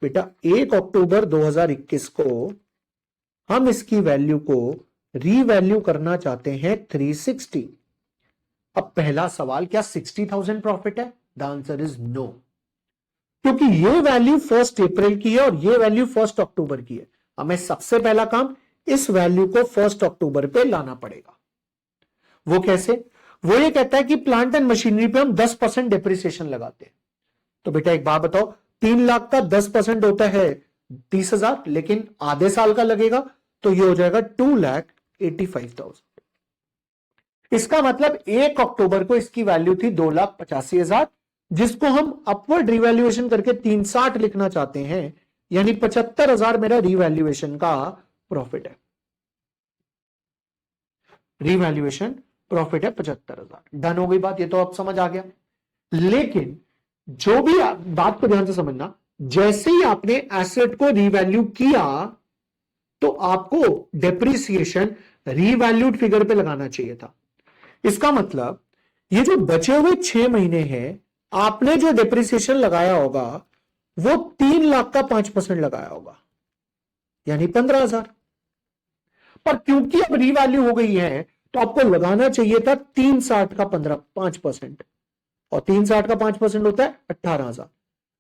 बेटा 1 अक्टूबर 2021 को हम इसकी वैल्यू को रीवैल्यू करना चाहते हैं 360। अब पहला सवाल, क्या 60,000 प्रॉफिट है? द आंसर इज नो, क्योंकि ये वैल्यू 1 अप्रैल की है और ये वैल्यू 1 अक्टूबर की है। हमें सबसे पहला काम इस वैल्यू को 1 अक्टूबर पे लाना पड़ेगा। वो कैसे? वो ये कहता है कि प्लांट एंड मशीनरी पे हम 10% डिप्रिसिएशन लगाते हैं। तो बेटा एक बात बताओ, 3 लाख का 10% होता है 30,000, लेकिन आधे साल का लगेगा, तो ये हो जाएगा 2,85,000। इसका मतलब 1 अक्टूबर को इसकी वैल्यू थी 2,85,000, जिसको हम अपवर्ड रिवैल्यूएशन करके 360 लिखना चाहते हैं, यानी 75,000 मेरा रिवैल्यूएशन का प्रॉफिट है। रिवैल्यूएशन प्रॉफिट है 75,000। डन हो गई बात, ये तो अब समझ आ गया। लेकिन जो भी बात को ध्यान से समझना, जैसे ही आपने एसेट को रिवैल्यू किया तो आपको डेप्रिसिएशन रीवैल्यूड फिगर पे लगाना चाहिए था। इसका मतलब ये जो बचे हुए 6 महीने हैं, आपने जो डेप्रिसिएशन लगाया होगा वो 3 लाख का 5% लगाया होगा, यानी 15,000। पर क्योंकि अब रीवैल्यू हो गई है तो आपको लगाना चाहिए था 360 का 5%, और 360 का 5% होता है 18,000।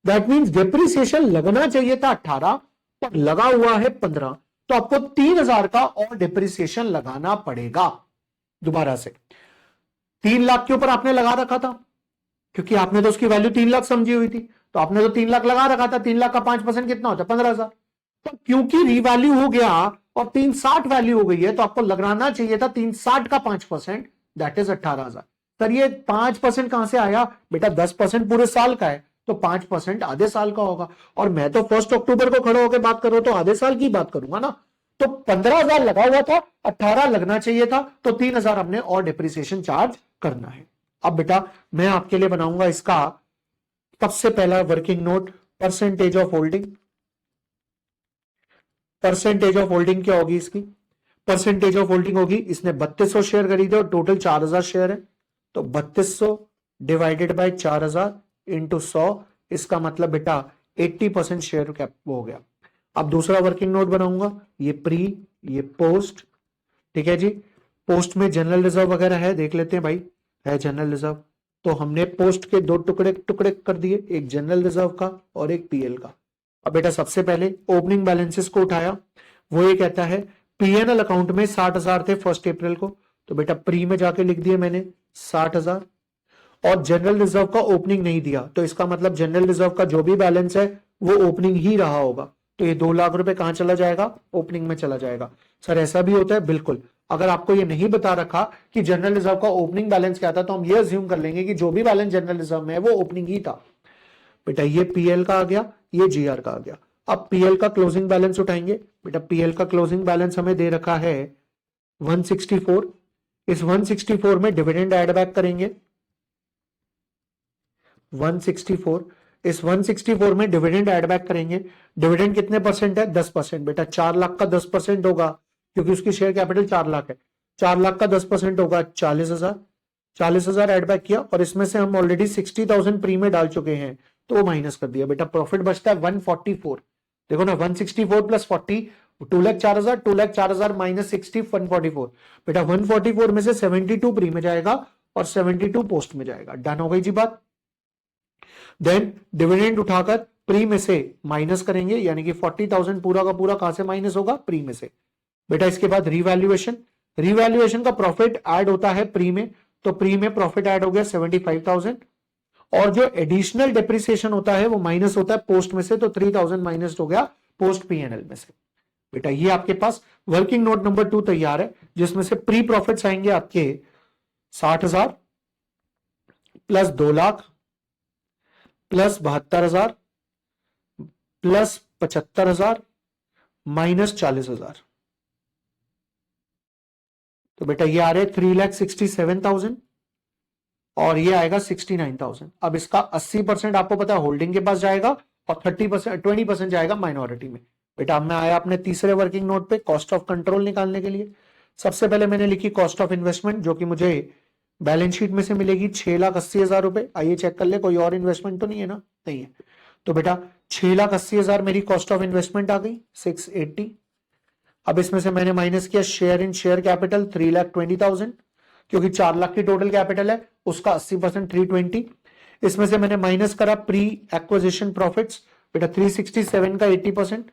दैट मीन्स डेप्रिसिएशन लगना चाहिए था 18, पर लगा हुआ है 15, तो आपको 3,000 का और डिप्रिसिएशन लगाना पड़ेगा दोबारा से। 3 लाख के ऊपर आपने लगा रखा था, क्योंकि आपने तो उसकी वैल्यू 3 लाख समझी हुई थी, तो आपने तो 3 लाख लगा रखा था। 3 लाख का 5% कितना होता है? 15,000। तो क्योंकि रीवैल्यू हो गया और 360 वैल्यू हो गई है, तो आपको लगाना चाहिए था 360 का 5%, दैट इज 18,000। सर ये 5% कहां से आया? बेटा 10% पूरे साल का है, तो 5% आधे साल का होगा, और मैं तो 1 अक्टूबर को खड़े होकर बात कर रहा हूं, तो आधे साल की बात करूंगा ना। तो 15,000 लगा हुआ था, 18 लगना चाहिए था, तो 3,000 हमने और डिप्रिसिएशन चार्ज करना है। अब बेटा मैं आपके लिए बनाऊंगा इसका सबसे पहला working note, percentage of holding. Percentage of holding क्या होगी इसकी? परसेंटेज ऑफ होल्डिंग होगी, इसने 3200 शेयर खरीदे और टोटल 4000 शेयर है, तो 3200 डिवाइडेड बाय 4000 इंटू 100, इसका मतलब बेटा 80% शेयर कैप हो गया। अब दूसरा वर्किंग नोट बनाऊंगा, ये प्री, ये पोस्ट, ठीक है जी। पोस्ट में जनरल रिजर्व वगैरह है, देख लेते हैं भाई, है जनरल रिजर्व, तो हमने पोस्ट के दो टुकड़े टुकड़े कर दिए, एक जनरल रिजर्व का और एक पीएल का। अब बेटा सबसे पहले ओपनिंग बैलेंसेस को उठाया, वो ये कहता है पीएनएल अकाउंट में 60,000 थे 1 अप्रैल को, तो बेटा प्री में जाके लिख दिए मैंने 60,000, और जनरल रिजर्व का ओपनिंग नहीं दिया, तो इसका मतलब जनरल रिजर्व का जो भी बैलेंस है वो ओपनिंग ही रहा होगा, तो ये 2 लाख रुपए कहां चला जाएगा, ओपनिंग में चला जाएगा। सर ऐसा भी होता है, बिल्कुल। अगर आपको ये नहीं बता रखा कि जनरल रिजर्व का ओपनिंग बैलेंस क्या था, तो हम ये अज्यूम कर लेंगे कि जो भी बैलेंस जनरल रिजर्व में है वो ओपनिंग ही था। बेटा ये पीएल का आ गया, ये जीआर का आ गया। अब पीएल का क्लोजिंग बैलेंस उठाएंगे, बेटा पीएल का क्लोजिंग बैलेंस हमें दे रखा है 164, इस 164 में डिविडेंड ऐड बैक करेंगे, 164, इस 164 में डिविडेंड ऐड बैक करेंगे। डिविडेंड कितने परसेंट है, 10%। बेटा 4 लाख का 10% होगा, क्योंकि उसकी शेयर कैपिटल 4 लाख है, 4 लाख का 10% होगा 40,000, 40,000 ऐड बैक किया, और इसमें से हम ऑलरेडी 60,000 प्री में डाल चुके हैं, तो वो माइनस कर दिया। बेटा प्रॉफिट बचता है 144, देखो ना 164 प्लस 40, 2,04,000, 2,04,000 माइनस 60, 144। बेटा 144 में से 72 प्री में जाएगा और 72 पोस्ट में जाएगा। डन हो गई जी बात। देन डिविडेंड उठाकर प्री में से माइनस करेंगे, यानी कि 40,000 पूरा का पूरा कहां से माइनस होगा, प्री में से। बेटा इसके बाद रिवैल्यूएशन, रिवैल्यूएशन का प्रॉफिट ऐड होता है प्री में, तो प्री में प्रॉफिट ऐड हो गया 75,000, और जो एडिशनल डेप्रिसिएशन होता है वो माइनस होता है पोस्ट में से, तो 3,000 माइनस हो गया पोस्ट पीएनएल में से। बेटा ये आपके पास वर्किंग नोट नंबर 2 तैयार है, जिसमें से प्री प्रॉफिट्स आएंगे आपके 60,000 plus 2 lakh plus 72,000 plus 75,000 minus 40,000, तो बेटा ये आ रहे 3,67,000 और ये आएगा 69,000। अब इसका 80% आपको पता है होल्डिंग के पास जाएगा और 20% जाएगा माइनॉरिटी में। बेटा अब मैं आया अपने तीसरे वर्किंग नोट पे कॉस्ट ऑफ कंट्रोल निकालने के लिए। सबसे पहले मैंने लिखी कॉस्ट ऑफ इन्वेस्टमेंट, जो कि मुझे बैलेंस शीट में से मिलेगी 6,80,000 रुपए। आइए चेक कर ले, कोई और इन्वेस्टमेंट तो नहीं है ना, नहीं है। तो बेटा 6,80,000 मेरी कॉस्ट ऑफ इन्वेस्टमेंट आ गई 680। अब इसमें से मैंने माइनस किया शेयर इन शेयर कैपिटल 3,20,000, क्योंकि 4 लाख की टोटल कैपिटल है, उसका 80% 320। इसमें से मैंने माइनस करा प्री एक्विजिशन प्रॉफिट्स, बेटा 367 का 80%,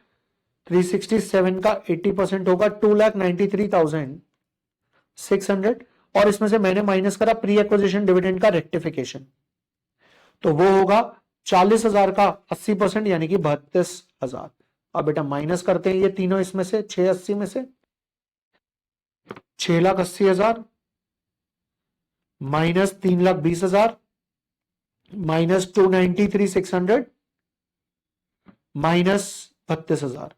367 का 80% होगा 2,93,600, और इसमें से मैंने माइनस करा प्री एक्विजिशन डिविडेंड का रेक्टिफिकेशन, तो वो होगा 40,000 का 80%, यानी कि 32,000। अब बेटा माइनस करते हैं ये तीनों, इसमें से 680 में से 6,80,000 माइनस 3,20,000 माइनस 293,600 माइनस 32,000।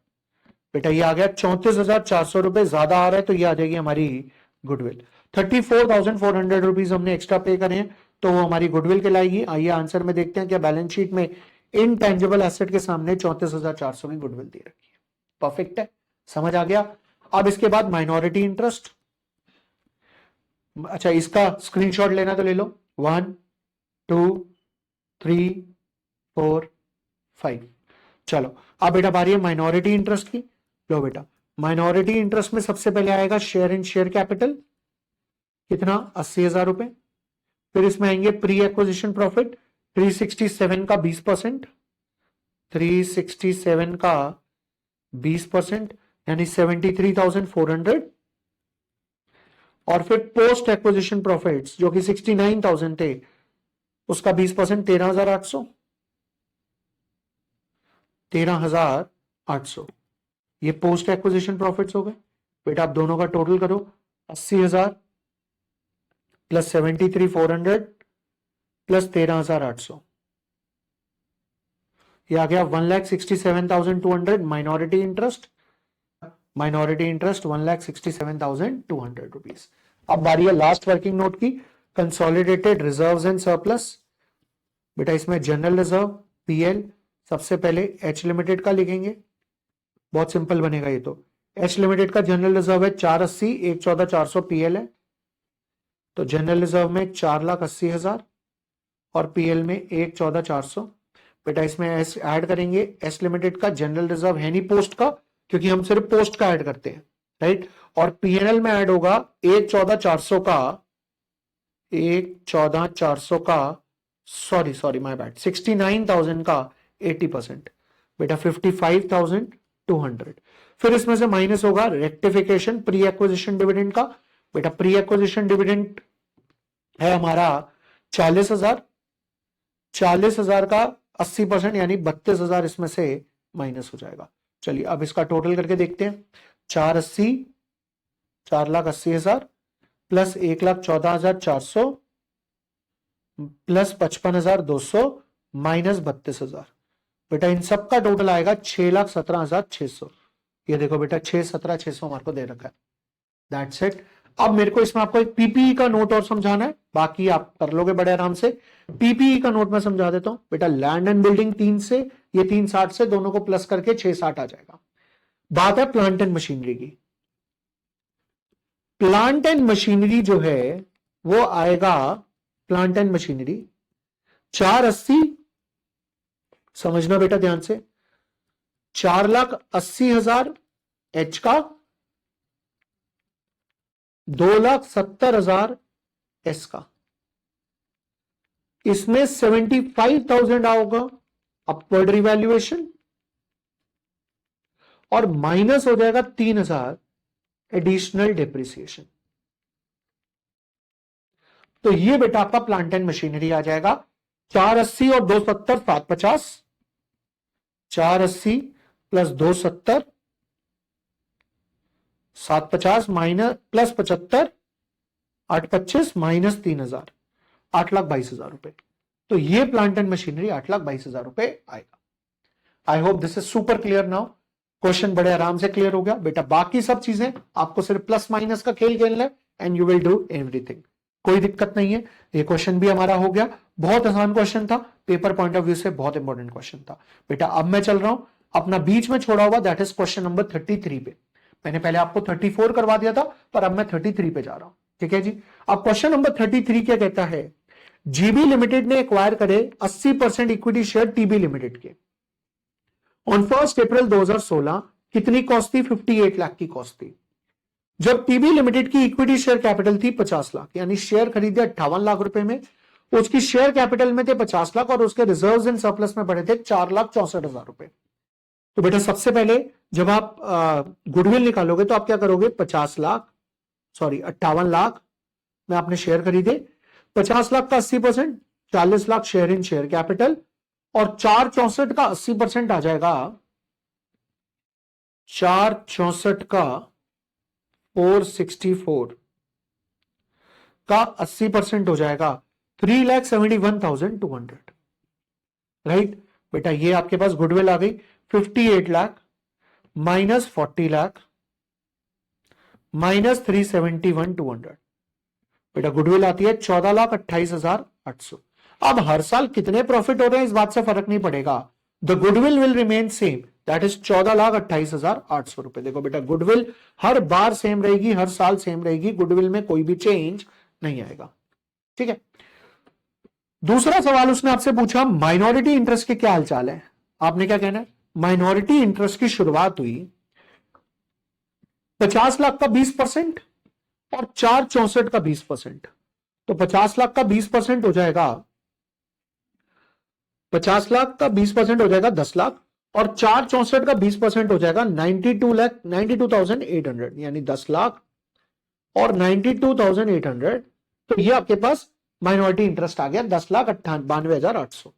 बेटा ये आ गया 34,400 रुपए, ज्यादा आ रहा है तो ये आ जाएगी हमारी गुडविल। 34,400 रुपीज हमने एक्स्ट्रा पे करे हैं, तो वो हमारी गुडविल कहलाएगी। आइए आंसर में देखते हैं क्या बैलेंस शीट में इनटेंजिबल एसेट के सामने 34,400 की गुडविल दे रखी है। परफेक्ट है, समझ आ गया। अब इसके बाद माइनॉरिटी इंटरेस्ट, अच्छा इसका स्क्रीनशॉट लेना तो ले लो, 1 2 3 4 5। चलो अब बेटा बारी है माइनॉरिटी इंटरेस्ट की। लो बेटा माइनॉरिटी इंटरेस्ट में सबसे पहले आएगा शेयर इन शेयर कैपिटल, कितना 80,000 रुपए। फिर इसमें आएंगे प्री एक्विजिशन प्रॉफिट 367 का 20%, 367 का 20% यानी 73,400, और फिर पोस्ट एक्विजिशन प्रॉफिट्स जो कि 69,000 थे, उसका 20% 13,800, 13,800। ये पोस्ट एक्विजिशन प्रॉफिट्स हो गए। बेटा आप दोनों का टोटल करो, 80,000 प्लस 73,400 प्लस 13,800, ये आ गया 1,67,200 minority interest. Minority interest 1,67,200 rupees. अब बारी है लास्ट वर्किंग नोट की, कंसोलिडेटेड रिजर्व्स एंड सरप्लस। बेटा इसमें जनरल रिजर्व पीएल, सबसे पहले एच लिमिटेड का लिखेंगे, बहुत सिंपल बनेगा ये तो। एच लिमिटेड का जनरल रिजर्व है 480, 114,400 पीएल है, तो जनरल रिजर्व में 4,80,000 और पीएल में 114,400। बेटा इसमें एस ऐड करेंगे, एस लिमिटेड का जनरल रिजर्व है नहीं पोस्ट का, क्योंकि हम सिर्फ पोस्ट का ऐड करते हैं, राइट। और पीएनएल में ऐड होगा 114,400 का, 114,400 का, सॉरी माय बैड, 69,000 का 80%, बेटा 55,200। फिर इसमें से माइनस होगा रेक्टिफिकेशन प्री एक्विजिशन डिविडेंड का। बेटा प्री एक्विजिशन डिविडेंड है हमारा 40,000, 40,000 का 80% यानी 32,000 इसमें से माइनस हो जाएगा। चलिए अब इसका टोटल करके देखते हैं। 480, 4,80,000 प्लस 1,14,400 प्लस 55,200 माइनस 32,000। बेटा इन सब का टोटल आएगा 6,17,600। ये देखो बेटा 6,17,600 हमारे को दे रखा है। That's it. अब मेरे को इसमें आपको एक पीपीई का नोट और समझाना है, बाकी आप कर लोगे बड़े आराम से। पीपीई का नोट मैं समझा देता हूं। बेटा लैंड एंड बिल्डिंग 3 से, ये 360 से, दोनों को प्लस करके 660 आ जाएगा। बात है प्लांट एंड मशीनरी की। प्लांट एंड मशीनरी जो है वो आएगा, प्लांट एंड मशीनरी 480, समझना बेटा ध्यान से, 4,80,000 एच का, 2,70,000 एस का। इसमें 75,000 आओगा अपवर्ड रिवैल्यूएशन और माइनस हो जाएगा 3,000 एडिशनल डिप्रिसिएशन। तो ये बेटा आपका प्लांट एंड मशीनरी आ जाएगा। 480 और 270 750, 480 प्लस 270 750 माइनस प्लस 75 825 माइनस 3,000 8,22,000 रुपए। तो ये प्लांट एंड मशीनरी 8,22,000 रुपए आएगा। I hope this is super clear now. Question बड़े आराम से क्लियर हो गया बेटा। बाकी सब चीजें आपको सिर्फ प्लस माइनस का खेल खेलना है and you will do everything, कोई दिक्कत नहीं है। ये क्वेश्चन भी हमारा हो गया। बहुत आसान क्वेश्चन था, पेपर पॉइंट ऑफ व्यू से बहुत इंपॉर्टेंट क्वेश्चन था बेटा। अब मैं चल रहा हूं अपना बीच में छोड़ा हुआ, दैट इज क्वेश्चन नंबर 33 पे। मैंने पहले आपको 34 करवा दिया था, पर अब मैं 33 पे जा रहा हूं, ठीक है जी। अब क्वेश्चन नंबर 33 क्या कहता है, जीबी लिमिटेड ने एक्वायर करे 80% इक्विटी शेयर टीबी लिमिटेड के ऑन 1 अप्रैल 2016। कितनी कॉस्ट थी? 58 लाख की कॉस्ट थी। जब टीबी लिमिटेड की इक्विटी शेयर कैपिटल थी 50 लाख, यानी शेयर खरीदे 58 लाख रुपए में, उसकी शेयर कैपिटल में थे 50 लाख और उसके रिजर्व्स एंड सरप्लस में बढ़े थे 4,64,000 रुपए। तो बेटा सबसे पहले जब आप गुडविल निकालोगे तो आप क्या करोगे, 58 लाख में आपने शेयर खरीदे, 50 लाख का 80%, 40 lakh share in share capital, और 464 का 80% आ जाएगा, 464 का 464 का 80% हो जाएगा 3,71,200। राइट बेटा, ये आपके पास गुडविल आ गई। 58 लाख माइनस 40 लाख माइनस 371,200। बेटा गुडविल आती है 14,28,800। अब हर साल कितने प्रॉफिट हो रहे हैं इस बात से फर्क नहीं पड़ेगा, the goodwill will remain same, that is 14,28,800 रुपए। देखो बेटा गुडविल हर बार सेम रहेगी, हर साल सेम रहेगी, गुडविल में कोई भी चेंज नहीं आएगा, ठीक है। दूसरा सवाल उसने आपसे पूछा, माइनॉरिटी इंटरेस्ट के क्या हालचाल है। आपने क्या कहना है, माइनॉरिटी इंटरेस्ट की शुरुआत हुई 50 लाख का 20% और 464 का 20%। तो 50 लाख का 20% हो जाएगा, 50 लाख का 20% हो जाएगा 10 लाख, और 464 का 20% हो जाएगा 92,800, यानी 10 लाख और 92,800। तो ये आपके पास माइनॉरिटी इंटरेस्ट आ गया 10,92,800।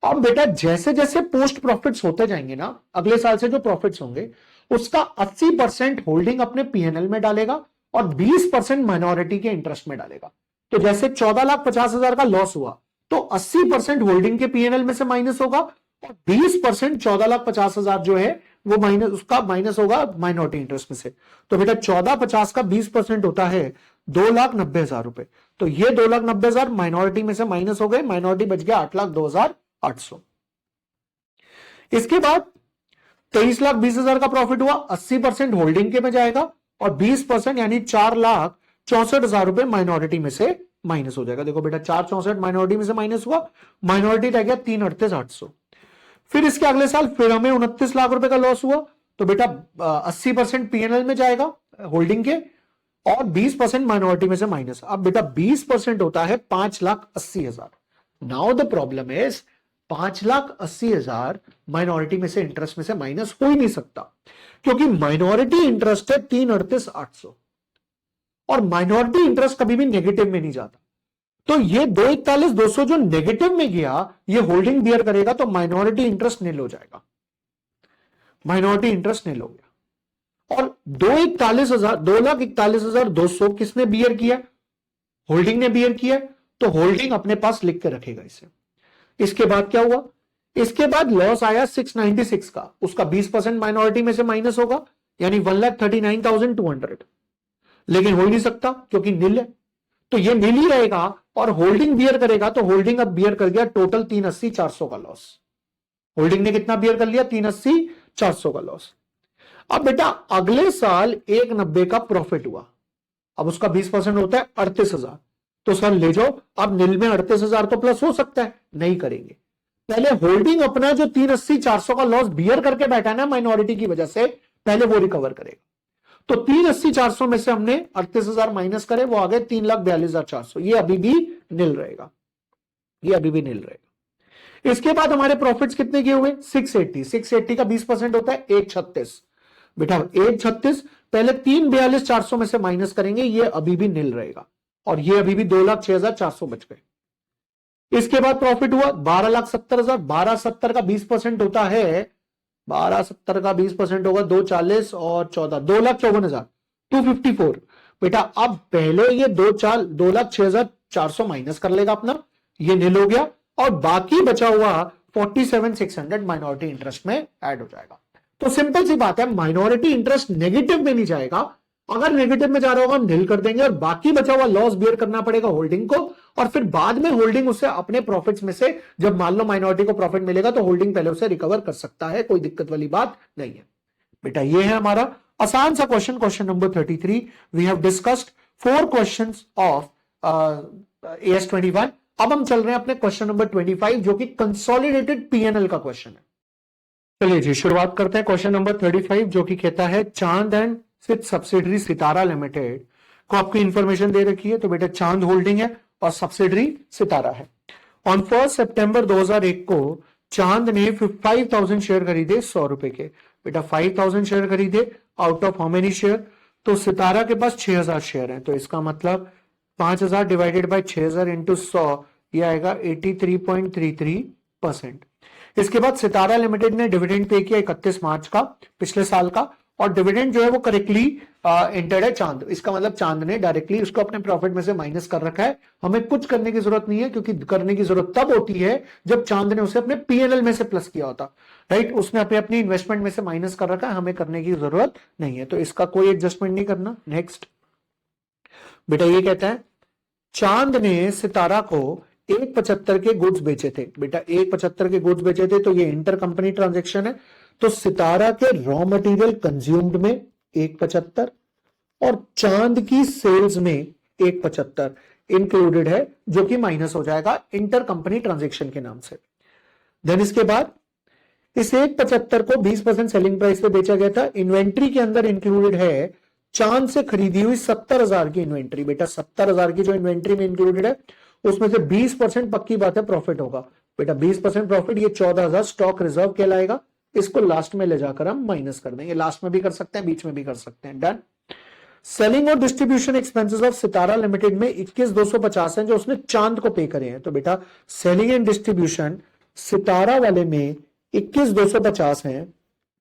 अब बेटा जैसे जैसे पोस्ट प्रॉफिट्स होते जाएंगे ना, अगले साल से जो प्रॉफिट्स होंगे उसका 80% होल्डिंग अपने पीएनएल में डालेगा और 20% माइनॉरिटी के इंटरेस्ट में डालेगा। तो जैसे 14,50,000 का लॉस हुआ तो 80% होल्डिंग के पीएनएल में से माइनस होगा और 20% 14,50,000 जो है वो माइनस, उसका माइनस होगा माइनॉरिटी इंटरेस्ट में से। तो बेटा 14,50 का 20% होता है 2,90,000 रुपए। तो ये 2,90,000 माइनॉरिटी में से माइनस हो गए, माइनॉरिटी बच गया 8,02,800। इसके बाद 23,20,000 का प्रॉफिट हुआ, 80% होल्डिंग के में जाएगा और 20% यानी 4,64,000 रुपए माइनॉरिटी में से माइनस हो जाएगा। देखो बेटा 464 माइनॉरिटी में से माइनस हुआ, माइनॉरिटी रह गया 3,38,800। फिर इसके अगले साल फिर हमें 29 लाख रुपए का लॉस हुआ, तो बेटा 80% पीएनएल में जाएगा होल्डिंग के और 20% माइनॉरिटी में से माइनस। अब बेटा 20% होता है 5,80,000। Now the problem is 5,80,000 minority में से इंटरेस्ट में से माइनस हो ही नहीं सकता, क्योंकि माइनॉरिटी इंटरेस्ट है 3,38,800 और माइनॉरिटी इंटरेस्ट कभी भी नेगेटिव में नहीं जाता। तो ये 2,41,200 जो नेगेटिव में गया ये होल्डिंग बियर करेगा, तो माइनॉरिटी इंटरेस्ट नील हो जाएगा, माइनॉरिटी इंटरेस्ट नील हो गया। और 2,41,200 किसने बियर किया? होल्डिंग ने बियर किया, तो होल्डिंग अपने पास लिख के रखेगा इसे। इसके बाद क्या हुआ? इसके बाद लॉस आया 696 का, उसका 20% माइनॉरिटी में से माइनस होगा, यानी 1,39,200, लेकिन हो ही नहीं सकता क्योंकि नील है, तो ये नील ही रहेगा और होल्डिंग बियर करेगा, तो होल्डिंग अब बियर कर गया टोटल 380,400 का लॉस। होल्डिंग ने कितना बियर कर लिया? 380,400 का लॉस। अब बेटा अगले साल 190 का प्रॉफिट हुआ, अब उसका 20% होता है 38,000, तो सर ले जाओ, अब नील में 38,000 तो प्लस हो सकता है, नहीं करेंगे। पहले होल्डिंग अपना जो 380,400 का लॉस बियर करके बैठा ना माइनॉरिटी की वजह से, पहले वो रिकवर करेगा। तो 380,400 में से हमने 38,000 माइनस करे, वो आ गए 3,42,400, ये अभी भी नील रहेगा, ये अभी भी नील रहेगा। इसके बाद हमारे प्रॉफिट्स कितने किए हुए? 680 का 20% होता है 136। बेटा 136 पहले 3,42,400 में से माइनस करेंगे, ये अभी भी नील रहेगा और ये अभी भी 2,06,400 बच गए। इसके बाद प्रॉफिट हुआ 12,70,000, 12,70 का 20% होता है, 12,70 का 20% होगा 2,40 और 14, 2,54,000, 254। बेटा अब पहले ये 2,06,400 माइनस कर लेगा अपना, ये नील हो गया और बाकी बचा हुआ 47,600 माइनॉरिटी इंटरेस्ट में ऐड हो जाएगा। तो सिंपल सी बात है, माइनॉरिटी इंटरेस्ट नेगेटिव में नहीं जाएगा, अगर नेगेटिव में जा रहा होगा हम नील कर देंगे और बाकी बचा हुआ लॉस बियर करना पड़ेगा होल्डिंग को, और फिर बाद में होल्डिंग उसे अपने प्रॉफिट्स में से, जब मान लो माइनॉरिटी को प्रॉफिट मिलेगा तो होल्डिंग पहले उसे रिकवर कर सकता है, कोई दिक्कत वाली बात नहीं है। बेटा ये है हमारा आसान सा question, question number 33। We have discussed 4 questions of AS21। अब हम चल रहे हैं अपने क्वेश्चन नंबर 25 जो कि कंसोलिडेटेड पीएनएल का क्वेश्चन है। चलिए जी शुरुआत करते हैं क्वेश्चन नंबर 35 जो कि कहता है चांद and sit subsidiary Sitara limited को आपकी इंफॉर्मेशन दे रखी है। तो बेटा चांद होल्डिंग है और सब्सिडरी सितारा है। ऑन 1 सितंबर 2001 को चांद ने 5,000 शेयर खरीदे 100 रुपए के। बेटा 5,000 शेयर खरीदे out of how many share? तो सितारा के पास 6,000 शेयर हैं, तो इसका मतलब 5,000 डिवाइडेड बाय 6,000 इंटू 100, ये आएगा 83.33%। इसके बाद सितारा लिमिटेड ने डिविडेंड पे किया 31 मार्च का पिछले साल का, और डिविडेंड जो है वो करेक्टली एंटर्ड है चांद। इसका मतलब चांद ने डायरेक्टली उसको अपने प्रॉफिट में से माइनस कर रखा है, हमें कुछ करने की जरूरत नहीं है, क्योंकि करने की जरूरत तब होती है जब चांद ने उसे अपने पीएनएल में से प्लस किया होता, राइट। उसने अपनी इन्वेस्टमेंट में से माइनस कर रखा है, हमें करने की जरूरत नहीं है, तो इसका कोई एडजस्टमेंट नहीं करना। नेक्स्ट बेटा ये कहता है चांद ने सितारा को 1,75 के गुड्स बेचे थे। बेटा 1,75 के गुड्स बेचे थे, तो ये इंटर कंपनी ट्रांजेक्शन है, तो सितारा के रॉ मटेरियल कंज्यूम्ड में 1,75 और चांद की सेल्स में 1,75 इंक्लूडेड है, जो कि माइनस हो जाएगा इंटर कंपनी ट्रांजेक्शन के नाम से। देन इसके बाद इस 1,75 को 20% सेलिंग प्राइस पे बेचा गया था। इन्वेंट्री के अंदर इंक्लूडेड है चांद से खरीदी हुई 70,000 की इन्वेंट्री। बेटा 70,000 की जो इन्वेंट्री में इंक्लूडेड है उसमें से 20% पक्की बात है प्रॉफिट होगा। बेटा 20% प्रॉफिट, ये 14,000 स्टॉक रिजर्व कहलाएगा। इसको लास्ट में ले जाकर हम माइनस कर देंगे, लास्ट में भी कर सकते हैं, बीच में भी कर सकते हैं। डन। सेलिंग और distribution expenses of Sitara limited में 21,250 हैं जो उसने चांद को पे करे हैं। तो बेटा सेलिंग एंड डिस्ट्रीब्यूशन सितारा वाले में 21,250 हैं,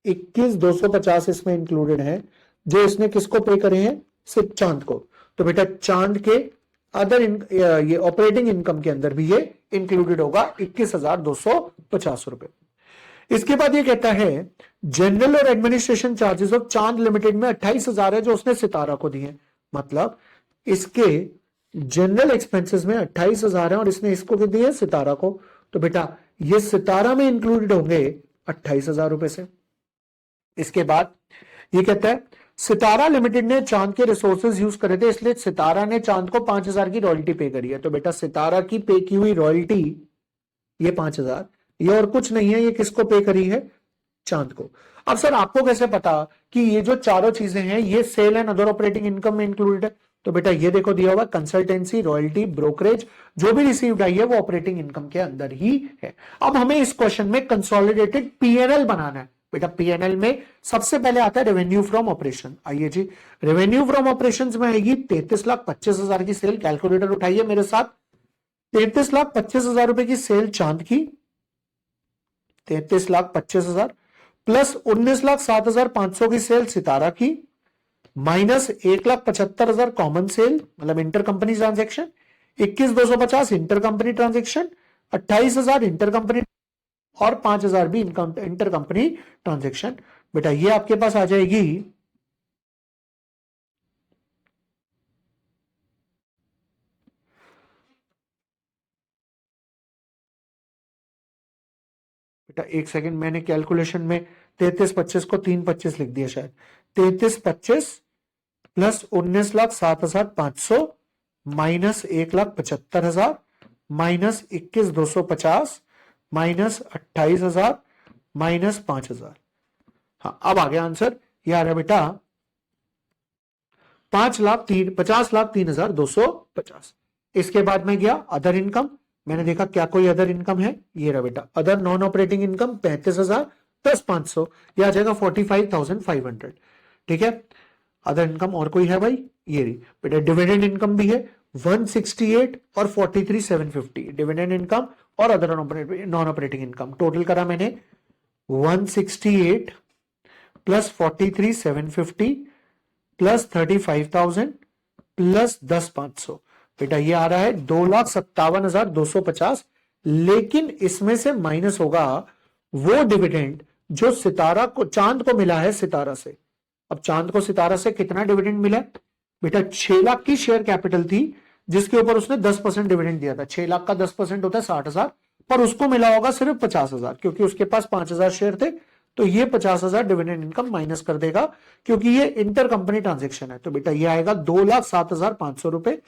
21,250 इसमें इंक्लूडेड है, जो इसने किसको पे करे हैं? सिर्फ चांद को। तो बेटा चांद के अदर ये ऑपरेटिंग इनकम के अंदर भी ये इंक्लूडेड होगा 21,250 रुपए। इसके बाद ये कहता है जनरल और एडमिनिस्ट्रेशन चार्जेस ऑफ चांद लिमिटेड में 28,000 है जो उसने सितारा को दिए। मतलब इसके जनरल एक्सपेंसेस में 28,000 है और इसने इसको दिए सितारा को। तो बेटा ये सितारा में इंक्लूडेड होंगे 28,000 रुपए से। इसके बाद ये कहता है सितारा लिमिटेड ने चांद के रिसोर्सेज यूज करे थे, इसलिए सितारा ने चांद को 5,000 की रॉयल्टी पे करी है। तो बेटा सितारा की पे की हुई रॉयल्टी ये 5,000, ये और कुछ नहीं है, ये किसको पे करी है? चांद को। अब सर आपको कैसे पता कि ये जो चारों चीजें हैं ये sale and other operating income में इंक्लूडेड है? तो बेटा ये देखो दिया हुआ कंसल्टेंसी, रॉयल्टी, ब्रोकरेज जो भी रिसीव्ड आई है वो ऑपरेटिंग इनकम के अंदर ही है। अब हमें इस क्वेश्चन में कंसोलिडेटेड पीएनएल बनाना है। बेटा पीएनएल में सबसे पहले आता है रेवेन्यू फ्रॉम ऑपरेशन। आइए जी, रेवेन्यू फ्रॉम ऑपरेशंस में आएगी 33,25,000 की सेल। कैलकुलेटर उठाइए मेरे साथ। 33,25,000 रुपए की सेल चांद की, 33,25,000 प्लस 19,07,500 की सेल सितारा की, माइनस 1,75,000 कॉमन सेल मतलब inter company transaction, 21,250 inter company transaction, 28,000 inter company और 5,000 भी इंटर कंपनी ट्रांजेक्शन। बेटा ये आपके पास आ जाएगी बेटा एक सेकंड, मैंने कैलकुलेशन में 33,25 को 3,25 लिख दिया शायद। 33,25 plus 19,07,500 minus 1,75,000 minus 21,250 minus 28,000 minus 5,000। हाँ अब आ गया आंसर, ये आ रहा है बेटा 50,03,250। इसके बाद में गया अदर इनकम, मैंने देखा क्या कोई अदर इनकम है, ये रहा बेटा other non operating income 35,000 plus 500, यह आ जाएगा 45,500। ठीक है, अदर इनकम और कोई है भाई, ये रही बेटा। डिविडेंड इनकम भी है 168 और 43,750, डिविडेंड इनकम और other non operating income total करा मैंने 168 प्लस 43,750 प्लस 35,000 प्लस 10,500। बेटा ये आ रहा है 2,57,250। लेकिन इसमें से माइनस होगा वो डिविडेंड जो सितारा को, चांद को मिला है सितारा से। अब चांद को सितारा से कितना डिविडेंड मिला? बेटा 6 लाख की शेयर कैपिटल थी जिसके ऊपर उसने 10% डिविडेंड दिया था। 6 लाख का 10% होता है 60,000, पर उसको मिला होगा सिर्फ 50,000 क्योंकि उसके पास 5,000 शेयर थे। तो ये 50,000 डिविडेंड इनकम माइनस कर देगा क्योंकि ये इंटर कंपनी ट्रांजेक्शन है। तो बेटा ये आएगा 2,07,500 रुपए।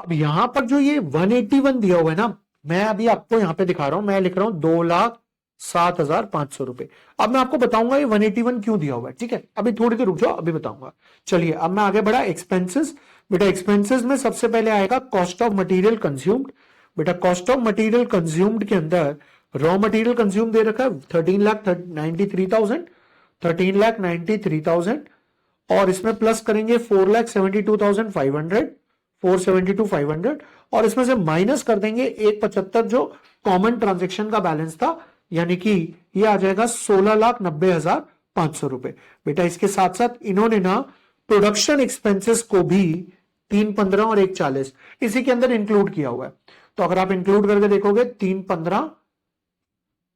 अब यहां पर जो ये 181 दिया हुआ है ना, मैं अभी आपको यहां पे दिखा रहा हूं, मैं लिख रहा हूं 2,07,500 रुपए। अब मैं आपको बताऊंगा ये 181 क्यों दिया हुआ है। ठीक है, अभी थोड़ी देर रुक जाओ, अभी बताऊंगा। चलिए अब मैं आगे बढ़ा एक्सपेंसेस। बेटा एक्सपेंसेस में सबसे पहले आएगा कॉस्ट ऑफ मटेरियल कंज्यूम्ड। बेटा कॉस्ट ऑफ मटेरियल कंज्यूम्ड के अंदर रॉ मटेरियल कंज्यूम दे रखा है 13,93,000, 13,93,000 और इसमें प्लस करेंगे 4,72,500, 472,500 और इसमें से माइनस कर देंगे 1,75 जो कॉमन ट्रांजेक्शन का बैलेंस था, यानी कि ये आ जाएगा 16,90,500 रुपए। बेटा इसके साथ साथ इन्होंने ना प्रोडक्शन एक्सपेंसेस को भी 315 और 140 इसी के अंदर इंक्लूड किया हुआ है। तो अगर आप इंक्लूड करके देखोगे 315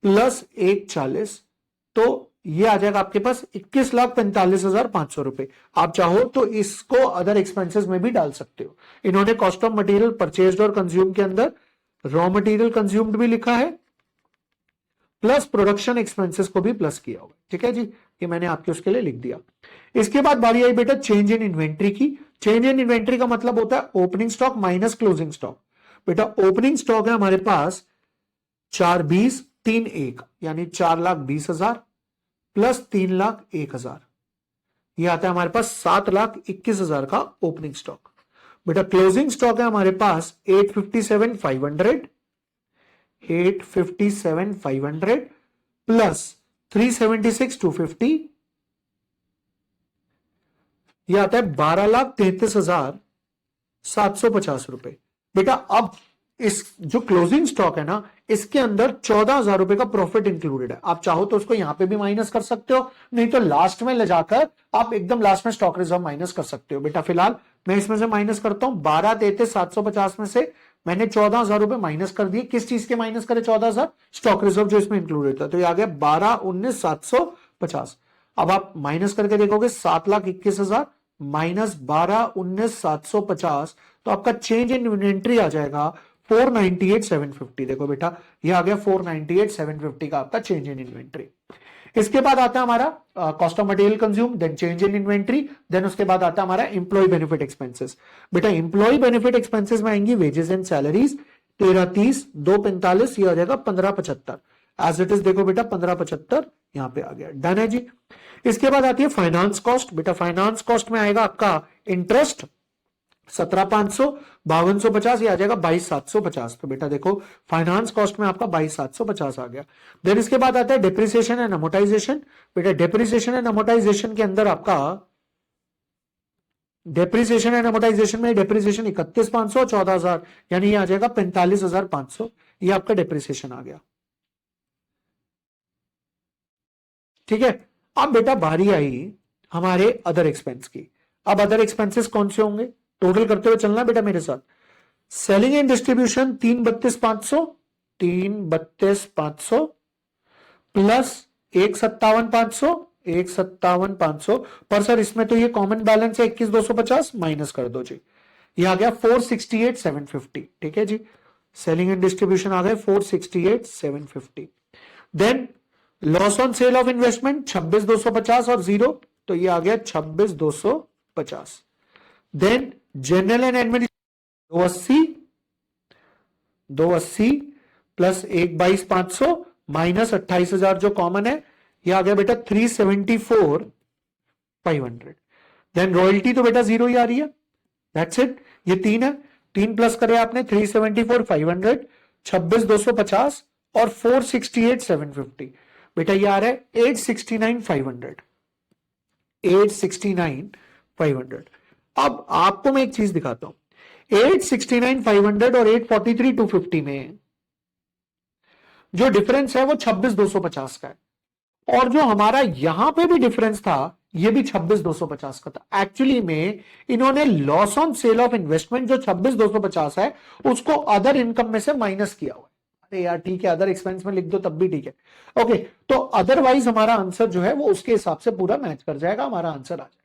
प्लस 140 तो ये आ जाएगा आपके पास 21,45,500 रुपए। आप चाहो तो इसको अदर एक्सपेंसेस में भी डाल सकते हो। इन्होंने कॉस्ट ऑफ मटेरियल परचेज्ड और कंज्यूम के अंदर रॉ मटेरियल कंज्यूम्ड भी लिखा है प्लस प्रोडक्शन एक्सपेंसेस को भी प्लस किया हुआ। ठीक है जी, ये मैंने आपके उसके लिए लिख दिया। इसके बाद बारी आई बेटा चेंज इन इन्वेंट्री की। चेंज इन इन्वेंट्री का मतलब होता है opening stock minus closing stock. बेटा ओपनिंग स्टॉक है हमारे पास 4,20,3,1 यानी 4,20,000 प्लस 3,01,000, ये आता है हमारे पास 7,21,000 का ओपनिंग स्टॉक। बेटा क्लोजिंग स्टॉक है हमारे पास 857,500, 857,500 प्लस 376,250, ये आता है 12,33,750 रुपए। बेटा अब इस जो क्लोजिंग स्टॉक है ना इसके अंदर 14,000 रुपए का प्रॉफिट इंक्लूडेड है। आप चाहो तो उसको यहां पे भी माइनस कर सकते हो, नहीं तो लास्ट में ले जाकर आप एकदम लास्ट में स्टॉक रिजर्व माइनस कर सकते हो। बेटा फिलहाल मैं इसमें से माइनस करता हूं 12,33,750 में से मैंने 14,000 रुपए माइनस कर दिए। किस चीज के माइनस करे 14,000? स्टॉक रिजर्व जो इसमें इंक्लूडेड था। तो ये आ गया 12,19,750। अब आप माइनस करके देखोगे 7,21,000 माइनस 12,19,750 तो आपका चेंज इन इन्वेंट्री आ जाएगा 498,750। देखो बेटा ये आ गया 498,750 का आपका चेंज इन इन्वेंट्री। इसके बाद आता है हमारा cost of material consume, then change in inventory, then उसके बाद आता है हमारा एम्प्लॉय बेनिफिट एक्सपेंसेस। बेटा एम्प्लॉय बेनिफिट एक्सपेंसेस में आएंगी वेजेस एंड सैलरीज, 1330, 245, ये आ जाएगा 1575। एज इट इज देखो बेटा 1575 यहां पे आ गया, डन है जी। इसके बाद आती है फाइनेंस कॉस्ट। बेटा फाइनेंस कॉस्ट में आएगा आपका इंटरेस्ट 17,500, 5250, ये आ जाएगा 22,750। तो बेटा देखो फाइनेंस कॉस्ट में आपका 22,750 आ गया। देन इसके बाद आता है डेप्रिसिएशन एंड अमोर्टाइजेशन। बेटा डेप्रिसिएशन एंड अमोर्टाइजेशन के अंदर आपका डेप्रिसिएशन एंड अमोर्टाइजेशन में डेप्रिसिएशन 31,500, 14,000, यानी ये आ जाएगा 45,500, ये आपका डेप्रिसिएशन आ गया। ठीक है, अब बेटा बारी आई हमारे अदर एक्सपेंस की। अब अदर एक्सपेंसेस कौन से होंगे, टोटल करते हुए चलना बेटा मेरे साथ। सेलिंग एंड डिस्ट्रीब्यूशन 332,500, 332,500 प्लस 157,500, 157,500 पर सर इसमें तो ये कॉमन बैलेंस है 21,250, माइनस कर दो जी, ये आ गया 468,750। ठीक है जी, सेलिंग एंड डिस्ट्रीब्यूशन आ गए 468,750। Then loss on sale of investment 26,250 और जीरो, तो ये आ गया 26,250। Then general and administration 280 plus 1,22,500 minus 28,000 जो कॉमन है, ये आ गया बेटा 374,500। देन रॉयल्टी तो बेटा जीरो ही आ रही है, दैट्स इट, ये 3 है, 3 प्लस करे आपने 374,500, 26,250 और 468,750, बेटा ये आ रहा है 869,500, 869,500। अब आपको मैं एक चीज दिखाता हूं, 869,500 और 843,250 में जो डिफरेंस है वो 26,250 का है, और जो हमारा यहां पे भी डिफरेंस था ये भी 26,250 का था। एक्चुअली में इन्होंने loss on sale of investment जो 26,250 है उसको अदर इनकम में से माइनस किया हुआ है। अरे यार ठीक है, अदर एक्सपेंस में लिख दो तब भी ठीक है, ओके। तो अदरवाइज हमारा आंसर जो है वो उसके हिसाब से पूरा मैच कर जाएगा, हमारा आंसर आ जाएगा।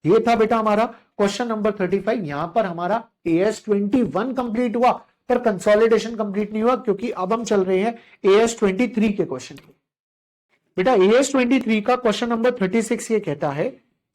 ये था बेटा हमारा क्वेश्चन नंबर 35। यहां पर हमारा AS21 कंप्लीट हुआ पर कंसोलिडेशन कंप्लीट नहीं हुआ, क्योंकि अब हम चल रहे हैं AS23 के क्वेश्चन पे। बेटा AS23 का क्वेश्चन नंबर 36 ये कहता है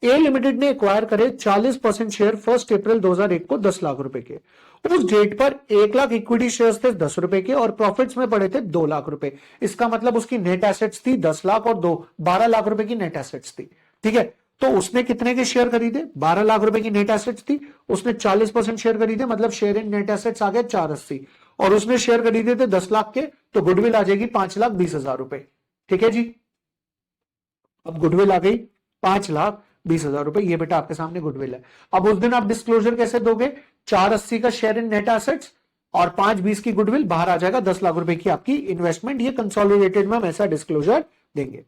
ए लिमिटेड ने एक्वायर करे 40% शेयर 1 अप्रैल 2001 को 10 लाख रुपए के। उस डेट पर 1 लाख इक्विटी शेयर्स थे 10 रुपए के और प्रॉफिट्स में पड़े थे 2 लाख रुपए। इसका मतलब उसकी नेट एसेट्स थी 10 लाख और 12 लाख रुपए की नेट एसेट्स थी। ठीक है, तो उसने कितने के शेयर खरीदे, 12 लाख रुपए की नेट एसेट्स थी, उसने 40% शेयर खरीदे, मतलब शेयर इन नेट एसेट्स आ गए 480, और उसने शेयर खरीदे थे 10 लाख के, तो गुडविल आ जाएगी 5,20,000 रुपए। ठीक है जी, अब गुडविल आ गई 5,20,000 रुपए, ये बेटा आपके सामने गुडविल है। अब उस दिन आप डिस्क्लोजर कैसे दोगे, 480 का शेयर इन नेट एसेट्स और 5,20 की गुडविल, बाहर आ जाएगा 10 लाख रुपए की आपकी इन्वेस्टमेंट। ये कंसोलिडेटेड में हम ऐसा डिस्क्लोजर देंगे।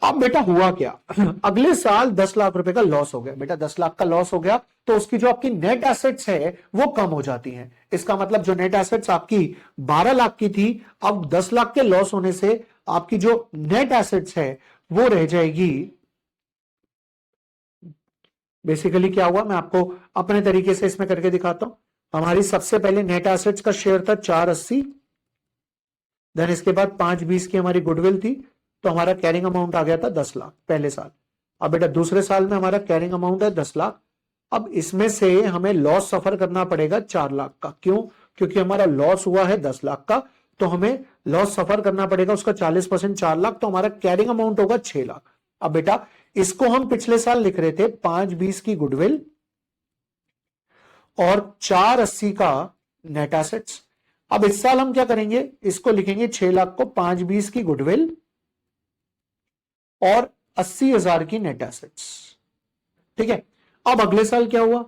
अब बेटा हुआ क्या, अगले साल 10 लाख रुपए का लॉस हो गया। बेटा 10 लाख का लॉस हो गया तो उसकी जो आपकी नेट एसेट्स है वो कम हो जाती हैं। इसका मतलब जो नेट एसेट्स आपकी 12 लाख की थी, अब 10 लाख के लॉस होने से आपकी जो नेट एसेट्स है वो रह जाएगी। बेसिकली क्या हुआ, मैं आपको अपने तरीके से इसमें करके दिखाता हूं। हमारी सबसे पहले नेट एसेट्स का शेयर था 480, देन इसके बाद 5,20 की हमारी गुडविल थी, तो हमारा कैरिंग अमाउंट आ गया था 10 लाख पहले साल। अब बेटा दूसरे साल में हमारा कैरिंग अमाउंट है 10 लाख। अब इसमें से हमें लॉस सफर करना पड़ेगा 4 लाख का। क्यों, क्योंकि हमारा लॉस हुआ है 10 लाख का, तो हमें लॉस सफर करना पड़ेगा उसका 40%, 4 लाख, तो हमारा कैरिंग अमाउंट होगा 6 लाख। अब बेटा इसको हम पिछले साल लिख रहे थे 5,20 की गुडविल और 480 का नेट एसेट्स। अब इस साल हम क्या करेंगे, इसको लिखेंगे 6 लाख को, 5,20 की गुडविल और 80,000 की नेट एसेट्स। ठीक है, अब अगले साल क्या हुआ,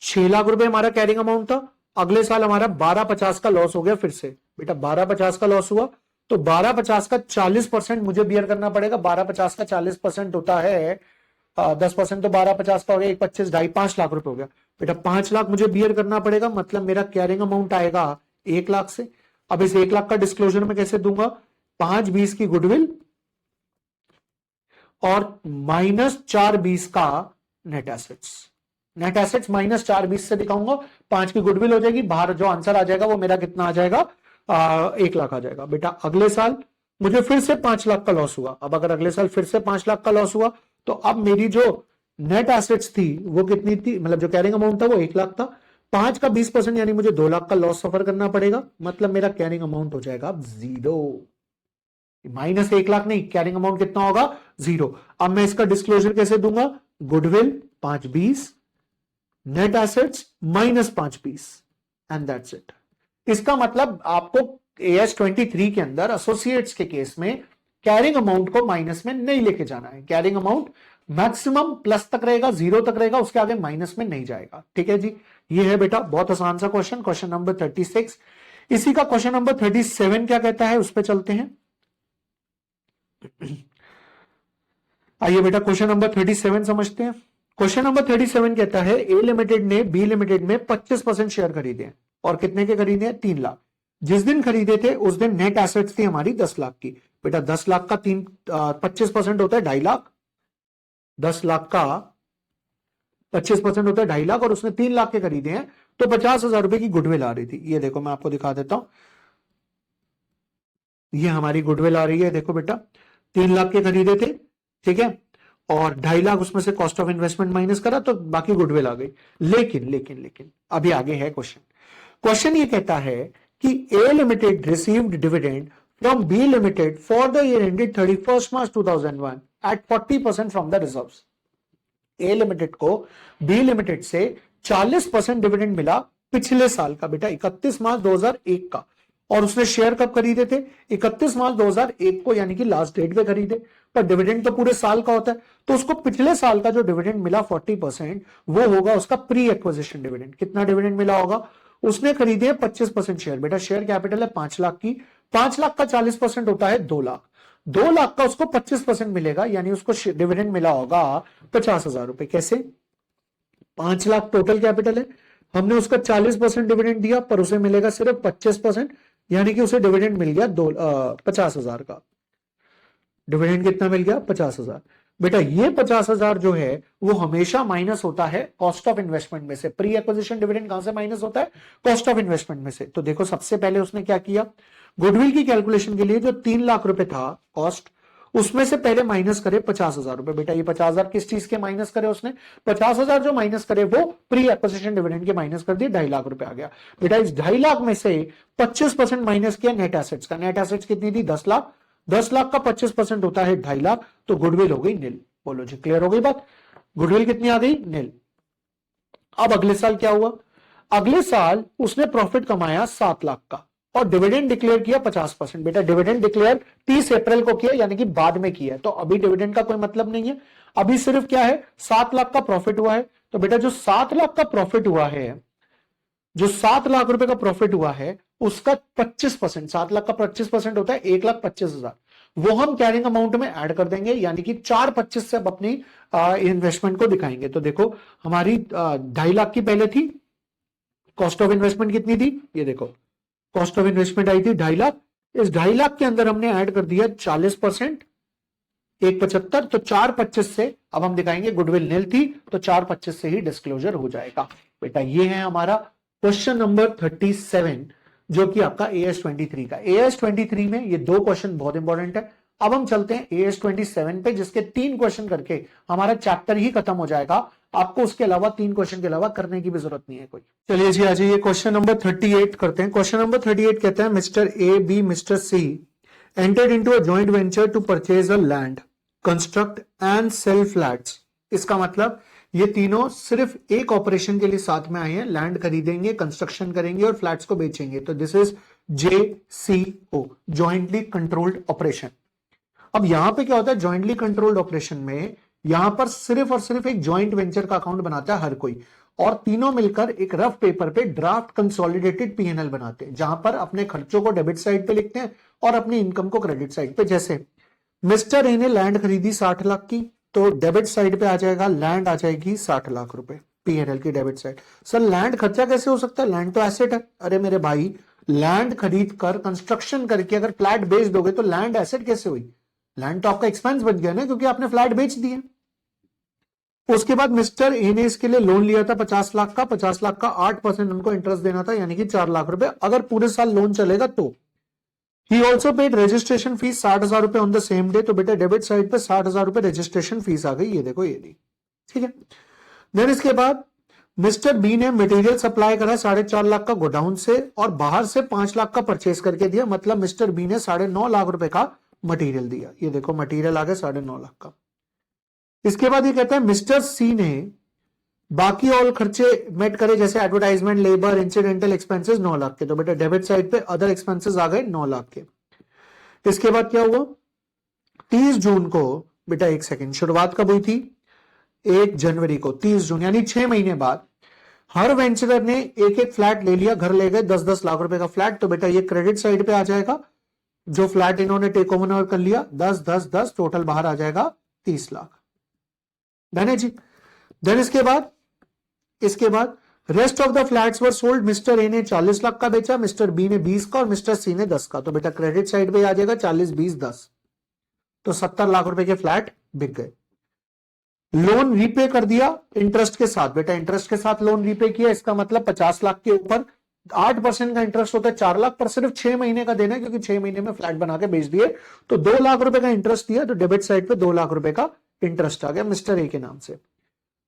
6 लाख रुपए हमारा कैरिंग अमाउंट था, अगले साल हमारा 12,50 का लॉस हो गया फिर से। बेटा 12,50 का लॉस हुआ तो 12,50 का 40% मुझे बियर करना पड़ेगा। 12,50 का 40% होता है 10%, तो 12,50 का हो गया 1,25, 2.5, 5 लाख रुपए हो गया। बेटा 5 लाख मुझे बियर करना पड़ेगा, मतलब मेरा कैरिंग अमाउंट आएगा 1 लाख से। अब इस 1 लाख का डिस्क्लोजर में कैसे दूंगा, 5,20 की गुडविल और माइनस 4,20 का net assets. Net assets minus 4,20 से दिखाऊंगा, 5 की गुडविल हो जाएगी, बाहर जो आंसर आ जाएगा वो मेरा कितना आ जाएगा, 1 लाख आ जाएगा। बेटा अगले साल मुझे फिर से 5 लाख का लॉस हुआ। अब अगर अगले साल फिर से 5 लाख का लॉस हुआ तो अब मेरी जो नेट एसेट्स थी वो कितनी थी, मतलब जो कैरिंग अमाउंट था वो 1 लाख था। 5 का 20% यानी मुझे 2 लाख का लॉस सफर करना पड़ेगा, मतलब मेरा कैरिंग अमाउंट हो जाएगा अब 0। माइनस 1 लाख नहीं, कैरिंग अमाउंट कितना होगा 0। अब मैं इसका डिस्क्लोजर कैसे दूंगा, goodwill 520, net assets -520 and that's it. इसका मतलब आपको AS23 के अंदर एसोसिएट्स के केस में कैरिंग अमाउंट को माइनस में नहीं लेके जाना है। कैरिंग अमाउंट मैक्सिमम प्लस तक रहेगा, 0 तक रहेगा, उसके आगे माइनस में नहीं जाएगा। ठीक है जी, ये है बेटा बहुत आसान सा क्वेश्चन, क्वेश्चन नंबर 36। इसी का क्वेश्चन नंबर 37 क्या कहता है, उस पर चलते हैं। आइए बेटा क्वेश्चन नंबर 37 समझते हैं। क्वेश्चन नंबर 37 कहता है ए लिमिटेड ने बी लिमिटेड में 25% शेयर खरीदे और कितने के खरीदे, 3 लाख। जिस दिन खरीदे थे उस दिन नेट एसेट्स थी हमारी 10 लाख की। बेटा 10 लाख का 25% होता है 2.5 लाख। 10 लाख का 25% होता है 2.5 लाख और उसने 3 लाख के खरीदे हैं, तो 50,000 रुपए की गुडविल आ रही थी। ये देखो मैं आपको दिखा देता हूं, ये हमारी गुडविल आ रही है। देखो बेटा 3 लाख के खरीदे थे, ठीक है, और 2.5 लाख उसमें से कॉस्ट ऑफ इन्वेस्टमेंट माइनस करा तो बाकी गुडविल आ गई। लेकिन लेकिन लेकिन अभी आगे है क्वेश्चन। क्वेश्चन ये कहता है कि A limited received dividend from B limited for the year ended 31 March 2001 at 40% from the reserves. A limited को बी लिमिटेड से 40% डिविडेंड मिला पिछले साल का, बेटा 31 मार्च 2001 का, और उसने शेयर कब खरीदे थे, 31 मार्च 2001 को, यानी कि लास्ट डेट पे खरीदे। पर डिविडेंड तो पूरे साल का होता है, तो उसको पिछले साल का जो डिविडेंड मिला 40% वो होगा उसका प्री एक्विजिशन डिविडेंड। कितना डिविडेंड मिला होगा, उसने खरीदे 25% शेयर। बेटा शेयर कैपिटल है 5 लाख की, 5 लाख का 40% होता है 2 लाख। 2 लाख का उसको 25% मिलेगा, यानी उसको डिविडेंड मिला होगा 50,000 रुपए। कैसे, 5 लाख टोटल कैपिटल है, हमने उसका 40% डिविडेंड दिया पर उसे मिलेगा सिर्फ 25%, यानी कि उसे डिविडेंड मिल गया 50,000 का। डिविडेंड कितना मिल गया, 50,000। बेटा ये 50,000 जो है वो हमेशा माइनस होता है कॉस्ट ऑफ इन्वेस्टमेंट में से। प्री एक्विजिशन डिविडेंड कहां से माइनस होता है, कॉस्ट ऑफ इन्वेस्टमेंट में से। तो देखो सबसे पहले उसने क्या किया, गुडविल की कैलकुलेशन के लिए जो 3 लाख रुपए था कॉस्ट, उसमें से पहले माइनस करे 50,000 रुपए। बेटा ये 50,000 किस चीज के माइनस करे उसने, 50,000 जो माइनस करे वो प्री एक्विजिशन डिविडेंड के माइनस कर दिए, 2.5 लाख रुपए आ गया। बेटा इस 2.5 लाख में से 25% माइनस किया नेट एसेट्स का। नेट एसेट्स कितनी थी, 10 लाख। 10 लाख का 25% होता है 2.5 लाख, तो गुडविल हो गई नील। बोलो जी क्लियर हो गई बात, गुडविल कितनी आ गई, नील। अब अगले साल क्या हुआ, अगले साल उसने प्रॉफिट कमाया 7 लाख का और डिविडेंड डिक्लेयर किया 50%। बेटा डिविडेंड डिक्लेयर 30 अप्रैल को किया, यानी कि बाद में किया, तो अभी डिविडेंड का कोई मतलब नहीं है। अभी सिर्फ क्या है, 7 लाख का प्रॉफिट हुआ है। तो बेटा जो 7 लाख का प्रॉफिट हुआ है, जो 7 लाख रुपए का प्रॉफिट हुआ है उसका 25%, 7 लाख का 25% होता है 1,25,000, वो हम कैरिंग अमाउंट में ऐड कर देंगे, यानी कि 4,25 से अब अपनी इन्वेस्टमेंट को दिखाएंगे। तो देखो हमारी 2.5 लाख की पहले थी, कॉस्ट ऑफ इन्वेस्टमेंट कितनी थी, ये देखो कॉस्ट ऑफ इन्वेस्टमेंट आई थी 2.5 लाख। इस 2.5 लाख के अंदर हमने ऐड कर दिया 40%, 1,75, तो 4,25 से अब हम दिखाएंगे गुडविल नील थी, तो 4,25 से ही डिस्क्लोजर हो जाएगा। बेटा ये है हमारा क्वेश्चन नंबर 37, जो कि आपका AS23 का। AS23 में ये 2 क्वेश्चन बहुत इंपॉर्टेंट है। अब हम चलते हैं AS27 पे, जिसके 3 क्वेश्चन करके हमारा चैप्टर ही खत्म हो जाएगा। आपको उसके अलावा 3 क्वेश्चन के अलावा करने की भी जरूरत नहीं है कोई। चलिए जी आ जाइए क्वेश्चन नंबर 38 करते हैं। क्वेश्चन नंबर 38 कहता है mister A B mister C entered into a joint venture to purchase a land, construct and sell flats। इसका मतलब ये तीनों सिर्फ एक ऑपरेशन के लिए साथ में आए हैं, लैंड खरीदेंगे, कंस्ट्रक्शन करेंगे और फ्लैट्स को बेचेंगे। तो this is JCO, jointly controlled operation. अब यहां पे क्या होता है, जॉइंटली कंट्रोल्ड ऑपरेशन में यहां पर सिर्फ और सिर्फ एक जॉइंट वेंचर का अकाउंट बनाता है हर कोई, और तीनों मिलकर एक रफ पेपर पे ड्राफ्ट कंसोलिडेटेड P&L बनाते हैं, जहां पर अपने खर्चों को डेबिट साइड पे लिखते हैं और अपनी इनकम को क्रेडिट साइड पे। जैसे मिस्टर ए ने लैंड खरीदी 60 लाख की, तो डेबिट साइड पे आ जाएगा, लैंड आ जाएगी 60 लाख रुपए P&L की डेबिट साइड। सर लैंड खर्चा कैसे हो सकता है, लैंड तो एसेट है। अरे मेरे भाई, लैंड खरीद कर कंस्ट्रक्शन करके अगर फ्लैट बेच दोगे तो लैंड एसेट कैसे हुई, लैंड तो आपका एक्सपेंस बन गया ना, क्योंकि आपने फ्लैट बेच दिए। उसके बाद मिस्टर ए ने इसके लिए लोन लिया था 50 लाख का, 50 लाख का 8% उनको इंटरेस्ट देना था, यानी कि 4 लाख रुपए। अगर पूरे साल लोन चलेगा तो he also paid registration fees 60,000 रुपए ऑन द सेम डे। तो बेटा डेबिट साइड पे 60,000 रुपए रजिस्ट्रेशन फीस आ गई, ये देखो ये दी, ठीक है। देन इसके बाद मिस्टर बी ने मटेरियल सप्लाई करा 4.5 लाख का गोडाउन से और बाहर से 5 लाख का परचेस करके दिया, मतलब मिस्टर बी ने 9.5 लाख रुपए का मटेरियल दिया। ये देखो मटेरियल आ गया 9.5 लाख का। इसके बाद ये कहता है मिस्टर सी ने बाकी ऑल खर्चे मेट करे, जैसे advertisement, labour, incidental expenses 9 lakh के। तो बेटा डेबिट साइड पे अदर एक्सपेंसेस आ गए 9 लाख के। इसके बाद क्या हुआ, 30 जून को, बेटा एक सेकेंड, शुरुआत कब हुई थी, 1 जनवरी को, 30 जून यानी 6 महीने बाद हर वेंचरर ने एक एक फ्लैट ले लिया, घर ले गए 10-10 लाख रुपए का फ्लैट। तो बेटा ये क्रेडिट साइड पे आ जाएगा, जो फ्लैट इन्होंने टेक ओवर कर लिया 10-10-10, टोटल बाहर आ जाएगा 30 लाख। डन है जी। देन इसके बाद rest of the flats were sold. Mister A ने 40 लाख का बेचा, मिस्टर बी ने 20 का और मिस्टर सी ने 10 का। तो बेटा क्रेडिट साइड पे आ जाएगा 40-20-10, तो 70 लाख रुपए के फ्लैट बिक गए। लोन रीपे कर दिया इंटरेस्ट के साथ। बेटा इंटरेस्ट के साथ लोन रीपे किया, इसका मतलब 50 लाख के ऊपर 8% का इंटरेस्ट होता है 4 लाख, पर सिर्फ 6 महीने का देना है, क्योंकि 6 महीने में फ्लैट बना के बेच दिए। तो 2 लाख रुपए का इंटरेस्ट दिया, तो डेबिट साइड पे 2 लाख रुपए का इंटरेस्ट आ गया मिस्टर ए के नाम से।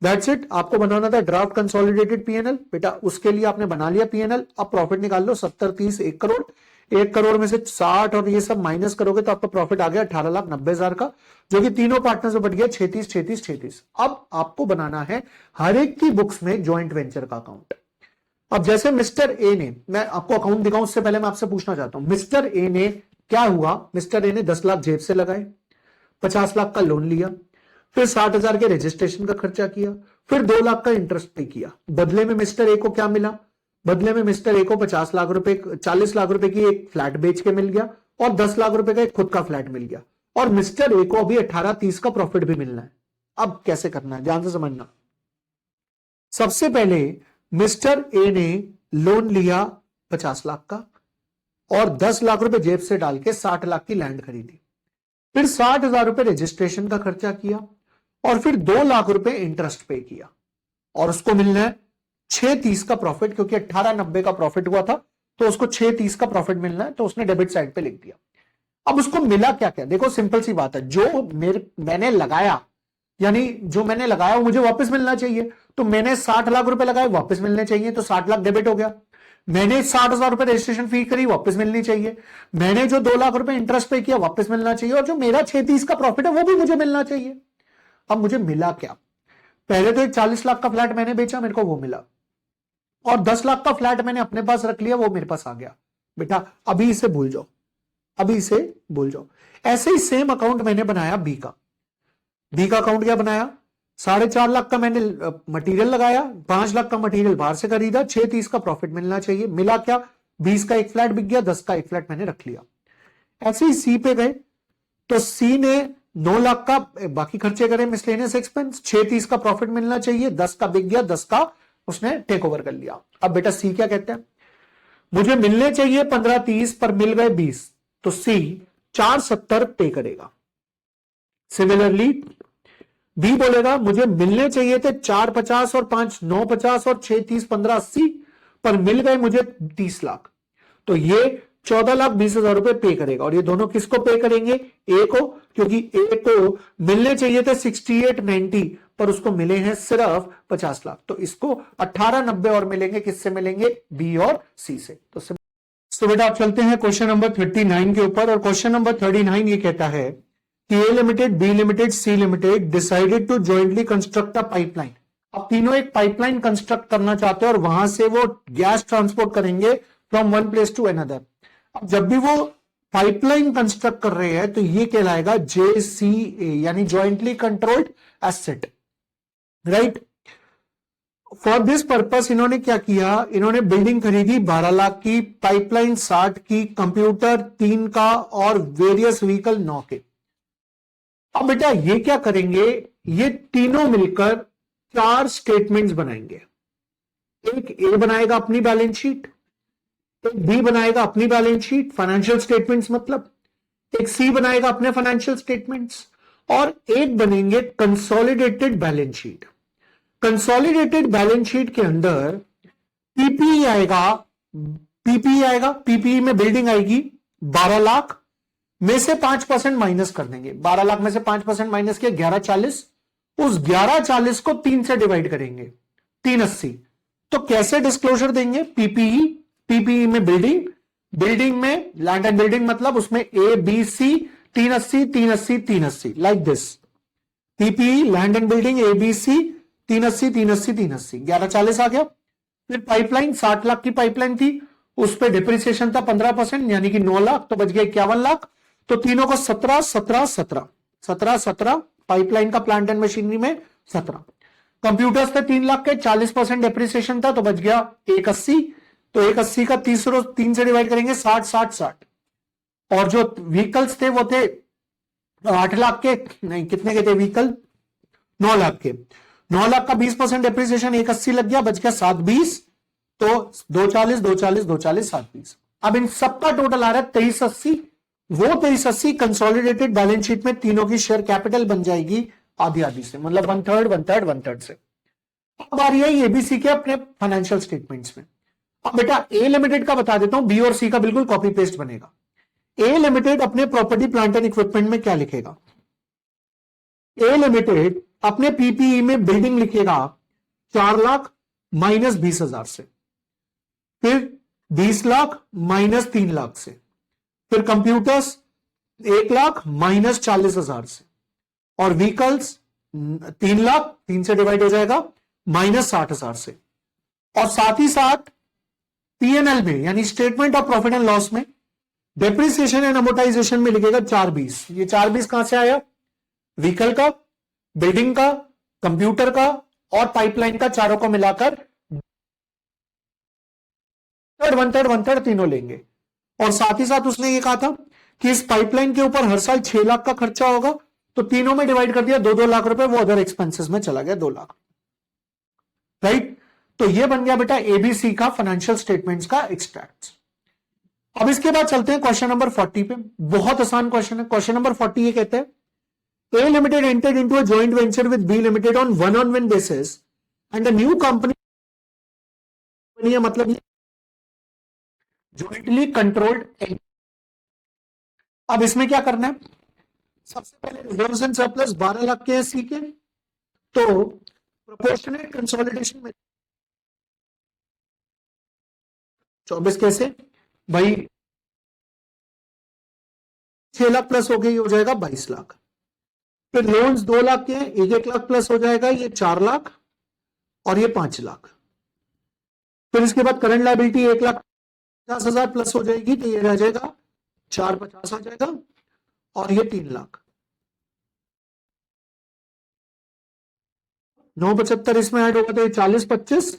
That's it. आपको बनाना था ड्राफ्ट कंसोलिडेटेड पीएनएल, बेटा उसके लिए आपने बना लिया पीएनएल। अब प्रॉफिट निकाल लो, 70, 30, 1 करोड़। 1 करोड़ में से 60 और ये सब माइनस करोगे तो आपका प्रॉफिट आ गया 18,90,000 का, जो कि तीनों पार्टनर से बढ़ गया 36, 36, 36। अब आपको बनाना है हर एक की बुक्स में ज्वाइंट वेंचर का अकाउंट। अब जैसे मिस्टर ए ने, मैं आपको अकाउंट दिखाऊं उससे पहले मैं आपसे पूछना चाहता हूं, मिस्टर ए ने क्या हुआ, मिस्टर ए ने 10 लाख जेब से लगाए, 50 लाख का लोन लिया, फिर 60,000 के रजिस्ट्रेशन का खर्चा किया, फिर 2 लाख का इंटरेस्ट पे किया। बदले में मिस्टर ए को क्या मिला, बदले में मिस्टर ए को 40 लाख रुपए की एक फ्लैट बेच के मिल गया और 10 लाख रुपए का एक खुद का फ्लैट मिल गया, और मिस्टर ए को अभी 18-30 का प्रॉफिट भी मिलना है। अब कैसे करना है, ध्यान से समझना। सबसे पहले मिस्टर ए ने लोन लिया 50 लाख का और 10 लाख रुपए जेब से डाल के 60 लाख की लैंड खरीदी, फिर 60,000 रुपए रजिस्ट्रेशन का खर्चा किया और फिर 2 लाख रुपए इंटरेस्ट पे किया, और उसको मिलना है 630 का प्रॉफिट, क्योंकि 1890 का प्रॉफिट हुआ था तो उसको 630 का प्रॉफिट मिलना है, तो उसने डेबिट साइड पे लिख दिया। अब उसको मिला क्या क्या, देखो सिंपल सी बात है, जो मैंने लगाया, यानी जो मैंने लगाया वो मुझे वापस मिलना चाहिए। तो मैंने 60 लाख रुपए लगाए, वापस मिलने चाहिए, तो 60 लाख डेबिट हो गया। मैंने 60,000 रुपए रजिस्ट्रेशन फी करी, वापस मिलनी चाहिए। मैंने जो 2 लाख रुपए इंटरेस्ट पे किया, वापस मिलना चाहिए, और जो मेरा 630 का प्रॉफिट है वो भी मुझे मिलना चाहिए। अब मुझे मिला क्या, पहले तो एक 40 लाख का फ्लैट मैंने बेचा, मेरे को वो मिला, और 10 लाख का फ्लैट मैंने अपने पास रख लिया, वो मेरे पास आ गया। बेटा अभी इसे भूल जाओ, अभी इसे भूल जाओ। ऐसे ही सेम अकाउंट मैंने बनाया बी का अकाउंट क्या बनाया, 4.5 लाख का मैंने मटेरियल लगाया, 5 लाख का मटेरियल बाहर से खरीदा, 630 का प्रॉफिट मिलना चाहिए। मिला क्या, 20 का एक फ्लैट बिक गया, 10 का एक फ्लैट मैंने रख लिया। ऐसे ही सी पे गए, तो सी ने 9 लाख का बाकी खर्चे करे, मिसलेनियस एक्सपेंस, 630 का प्रॉफिट मिलना चाहिए, 10 का बिक गया, 10 का उसने टेक ओवर कर लिया। अब बेटा सी क्या कहते हैं, मुझे मिलने चाहिए 15-30 पर मिल गए 20, तो सी 470 पे करेगा। सिमिलरली बी बोलेगा मुझे मिलने चाहिए थे 450 और 5 950 और 630 1580 पर मिल गए मुझे 30 लाख, तो ये 14,20,000 रुपए पे करेगा। और ये दोनों किसको पे करेंगे, ए को, क्योंकि ए को मिलने चाहिए थे 6890 पर उसको मिले हैं सिर्फ 50 लाख, तो इसको 1890 और मिलेंगे, किससे मिलेंगे, बी और सी से। तो बेटा आप चलते हैं क्वेश्चन नंबर 39 के ऊपर, और क्वेश्चन नंबर 39 ये कहता है कि A limited, B limited, C limited decided to jointly construct a pipeline. अब तीनों एक पाइपलाइन कंस्ट्रक्ट करना चाहते हैं और वहां से वो गैस ट्रांसपोर्ट करेंगे from one place to another. अब जब भी वो पाइपलाइन कंस्ट्रक्ट कर रहे हैं तो ये कहलाएगा JCA, यानी jointly controlled asset, right. For this purpose इन्होंने क्या किया, इन्होंने बिल्डिंग खरीदी 12 लाख की, पाइपलाइन 60 की, कंप्यूटर 3 का और वेरियस व्हीकल 9 के। अब बेटा ये क्या करेंगे, ये तीनों मिलकर 4 स्टेटमेंट्स बनाएंगे। एक ए बनाएगा अपनी बैलेंस शीट, एक बी बनाएगा अपनी बैलेंस शीट, फाइनेंशियल स्टेटमेंट्स मतलब, एक सी बनाएगा अपने फाइनेंशियल स्टेटमेंट्स, और एक बनेंगे consolidated balance sheet. Consolidated balance sheet के अंदर पीपीई आएगा, पीपीई में बिल्डिंग आएगी, 12 लाख में से 5% माइनस कर देंगे। 12 लाख में से 5% माइनस किया 1140, उस 1140 को 3 से डिवाइड करेंगे 380। तो कैसे डिस्क्लोजर देंगे? पीपीई, पीपीई में बिल्डिंग, बिल्डिंग में लैंड एंड बिल्डिंग, मतलब उसमें A B C 380 380 380 like this. PPE land and building A B C 380 380 380, 1140 आ गया। फिर पाइपलाइन 60 लाख की पाइपलाइन थी, उस पर डिप्रिसिएशन था 15% यानी कि 9 लाख, तो बच गया 51 लाख। तो तीनों को 17 17 17 17 17, पाइपलाइन का प्लांट एंड मशीनरी में 17। कंप्यूटर्स थे 3 लाख के, 40% डिप्रिसिएशन था, तो बच गया 180। तो 180 का 3 से डिवाइड करेंगे 60 60 60। और जो व्हीकल्स थे वो थे 8 लाख के, नहीं कितने के थे व्हीकल? 9 लाख के। 9 लाख का 20% डिप्रिसिएशन 180 लग गया, बच गया 720। तो 240 240 240 720। अब इन सबका टोटल आ रहा है 2380। वो 2380 कंसोलिडेटेड बैलेंस शीट में तीनों की शेयर कैपिटल बन जाएगी आधी आधी से, मतलब 1/3 1/3 1/3 से। अब आ रही है एबीसी के अपने फाइनेंशियल स्टेटमेंट्स में। अब बेटा ए लिमिटेड का बता देता हूं, बी और सी का बिल्कुल कॉपी पेस्ट बनेगा। ए लिमिटेड अपने प्रॉपर्टी प्लांट एंड इक्विपमेंट में क्या लिखेगा? ए लिमिटेड अपने पीपीई में बिल्डिंग लिखेगा 4 लाख माइनस 20,000 से, फिर 20 लाख माइनस 3 लाख से, फिर कंप्यूटर्स 1 लाख माइनस 40,000 से, और व्हीकल्स 3 लाख 3 से डिवाइड हो जाएगा माइनस 60,000 से। और साथ ही साथ पीएनएल में यानी statement of profit and loss में डेप्रिसिएशन एंड अमोर्टाइजेशन में लिखेगा 420। ये 420 कहां से आया? व्हीकल का, बिल्डिंग का, कंप्यूटर का और पाइपलाइन का, चारों को मिलाकर 1/3 तीनों लेंगे। और साथ ही साथ उसने ये कहा था कि इस पाइपलाइन के ऊपर हर साल 6 लाख का खर्चा होगा, तो तीनों में डिवाइड कर दिया 2-2 लाख रुपए, वो अदर एक्सपेंसेस में चला गया 2 लाख। राइट? तो ये बन गया बेटा एबीसी का फाइनेंशियल स्टेटमेंट्स का एक्सट्रैक्ट। अब इसके बाद चलते हैं क्वेश्चन नंबर 40 पे। बहुत आसान क्वेश्चन है। क्वेश्चन नंबर 40 ये कहते हैं A limited entered into a joint venture with B limited on one basis and a new company, मतलब जॉइंटली कंट्रोल्ड। अब इसमें क्या करना है? सबसे पहले रिजर्व्स एंड सरप्लस 12 लाख के सी के, तो प्रोपोर्शनेट कंसोलिडेशन में 24 कैसे भाई, 6 लाख प्लस हो गई, हो जाएगा 22 लाख। फिर लोन्स 2 लाख के हैं, 1 लाख प्लस हो जाएगा, ये 4 लाख और ये 5 लाख। फिर इसके बाद करंट लायबिलिटी 1,50,000 प्लस हो जाएगी, तो ये रह जाएगा 450 आ जाएगा, और ये 3 लाख। 975 इसमें ऐड होगा, तो ये 40-25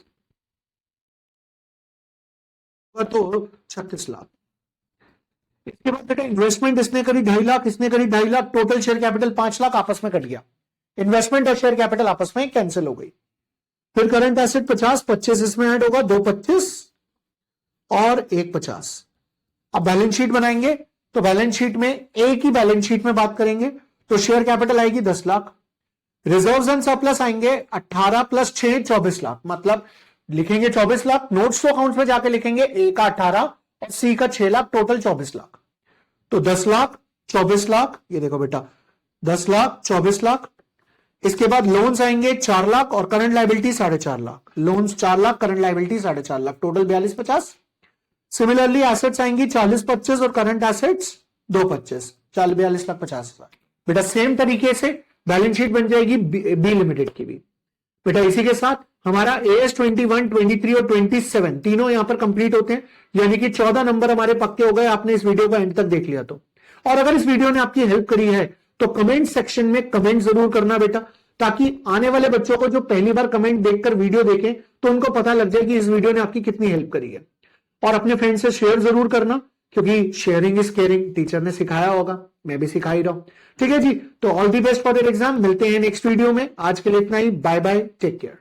तो 36 लाख। इसके बाद बेटा इन्वेस्टमेंट इसने करी 2.5 लाख, इसने करी 2.5 lakh, total share capital 5 lakh आपस में कट गया। इन्वेस्टमेंट और शेयर कैपिटल आपस में कैंसिल हो गई। फिर करंट एसेट 50, 25 इसमें ऐड होगा, 2 25 और 1 50। अब बैलेंस शीट बनाएंगे, तो बैलेंस शीट में एक ही बैलेंस शीट में बात करेंगे, तो शेयर कैपिटल आएगी 10 लाख, रिजर्व्स एंड सरप्लस आएंगे 18 + 6 24 लाख, मतलब लिखेंगे 24 लाख, नोट्स टू अकाउंट्स में जाके लिखेंगे ए का 18 और सी का 6 लाख, टोटल 24 लाख। तो 10 लाख 24 लाख, ये देखो बेटा 10 लाख 24 लाख। इसके बाद लोन्स आएंगे 4 लाख और current liability 4.5 lakh. Loans 4 lakh, current liability 4.5 lakh, total 42-50। Similarly assets आएंगी 40-25 और करंट एसेट्स 2-25, 42,50,000। बेटा सेम तरीके से बैलेंस शीट बन जाएगी बी लिमिटेड की भी। बेटा इसी के साथ हमारा AS 21, 23 और 27 तीनों यहां पर कंप्लीट होते हैं, यानी कि 14 नंबर हमारे पक्के हो गए। आपने इस वीडियो को एंड तक देख लिया तो। और अगर इस वीडियो ने आपकी हेल्प करी है तो कमेंट सेक्शन में कमेंट जरूर करना बेटा, ताकि आने वाले बच्चों को जो पहली बार कमेंट देखकर वीडियो देखें तो उनको पता लग जाए कि इस वीडियो ने आपकी कितनी हेल्प करी है। और अपने फ्रेंड से शेयर जरूर करना, क्योंकि शेयरिंग इज केयरिंग, टीचर ने सिखाया होगा, मैं भी सिखा ही रहा हूं। ठीक है जी, तो all the best for your exam. मिलते हैं नेक्स्ट वीडियो में। आज के लिए इतना ही, बाय बाय, टेक केयर।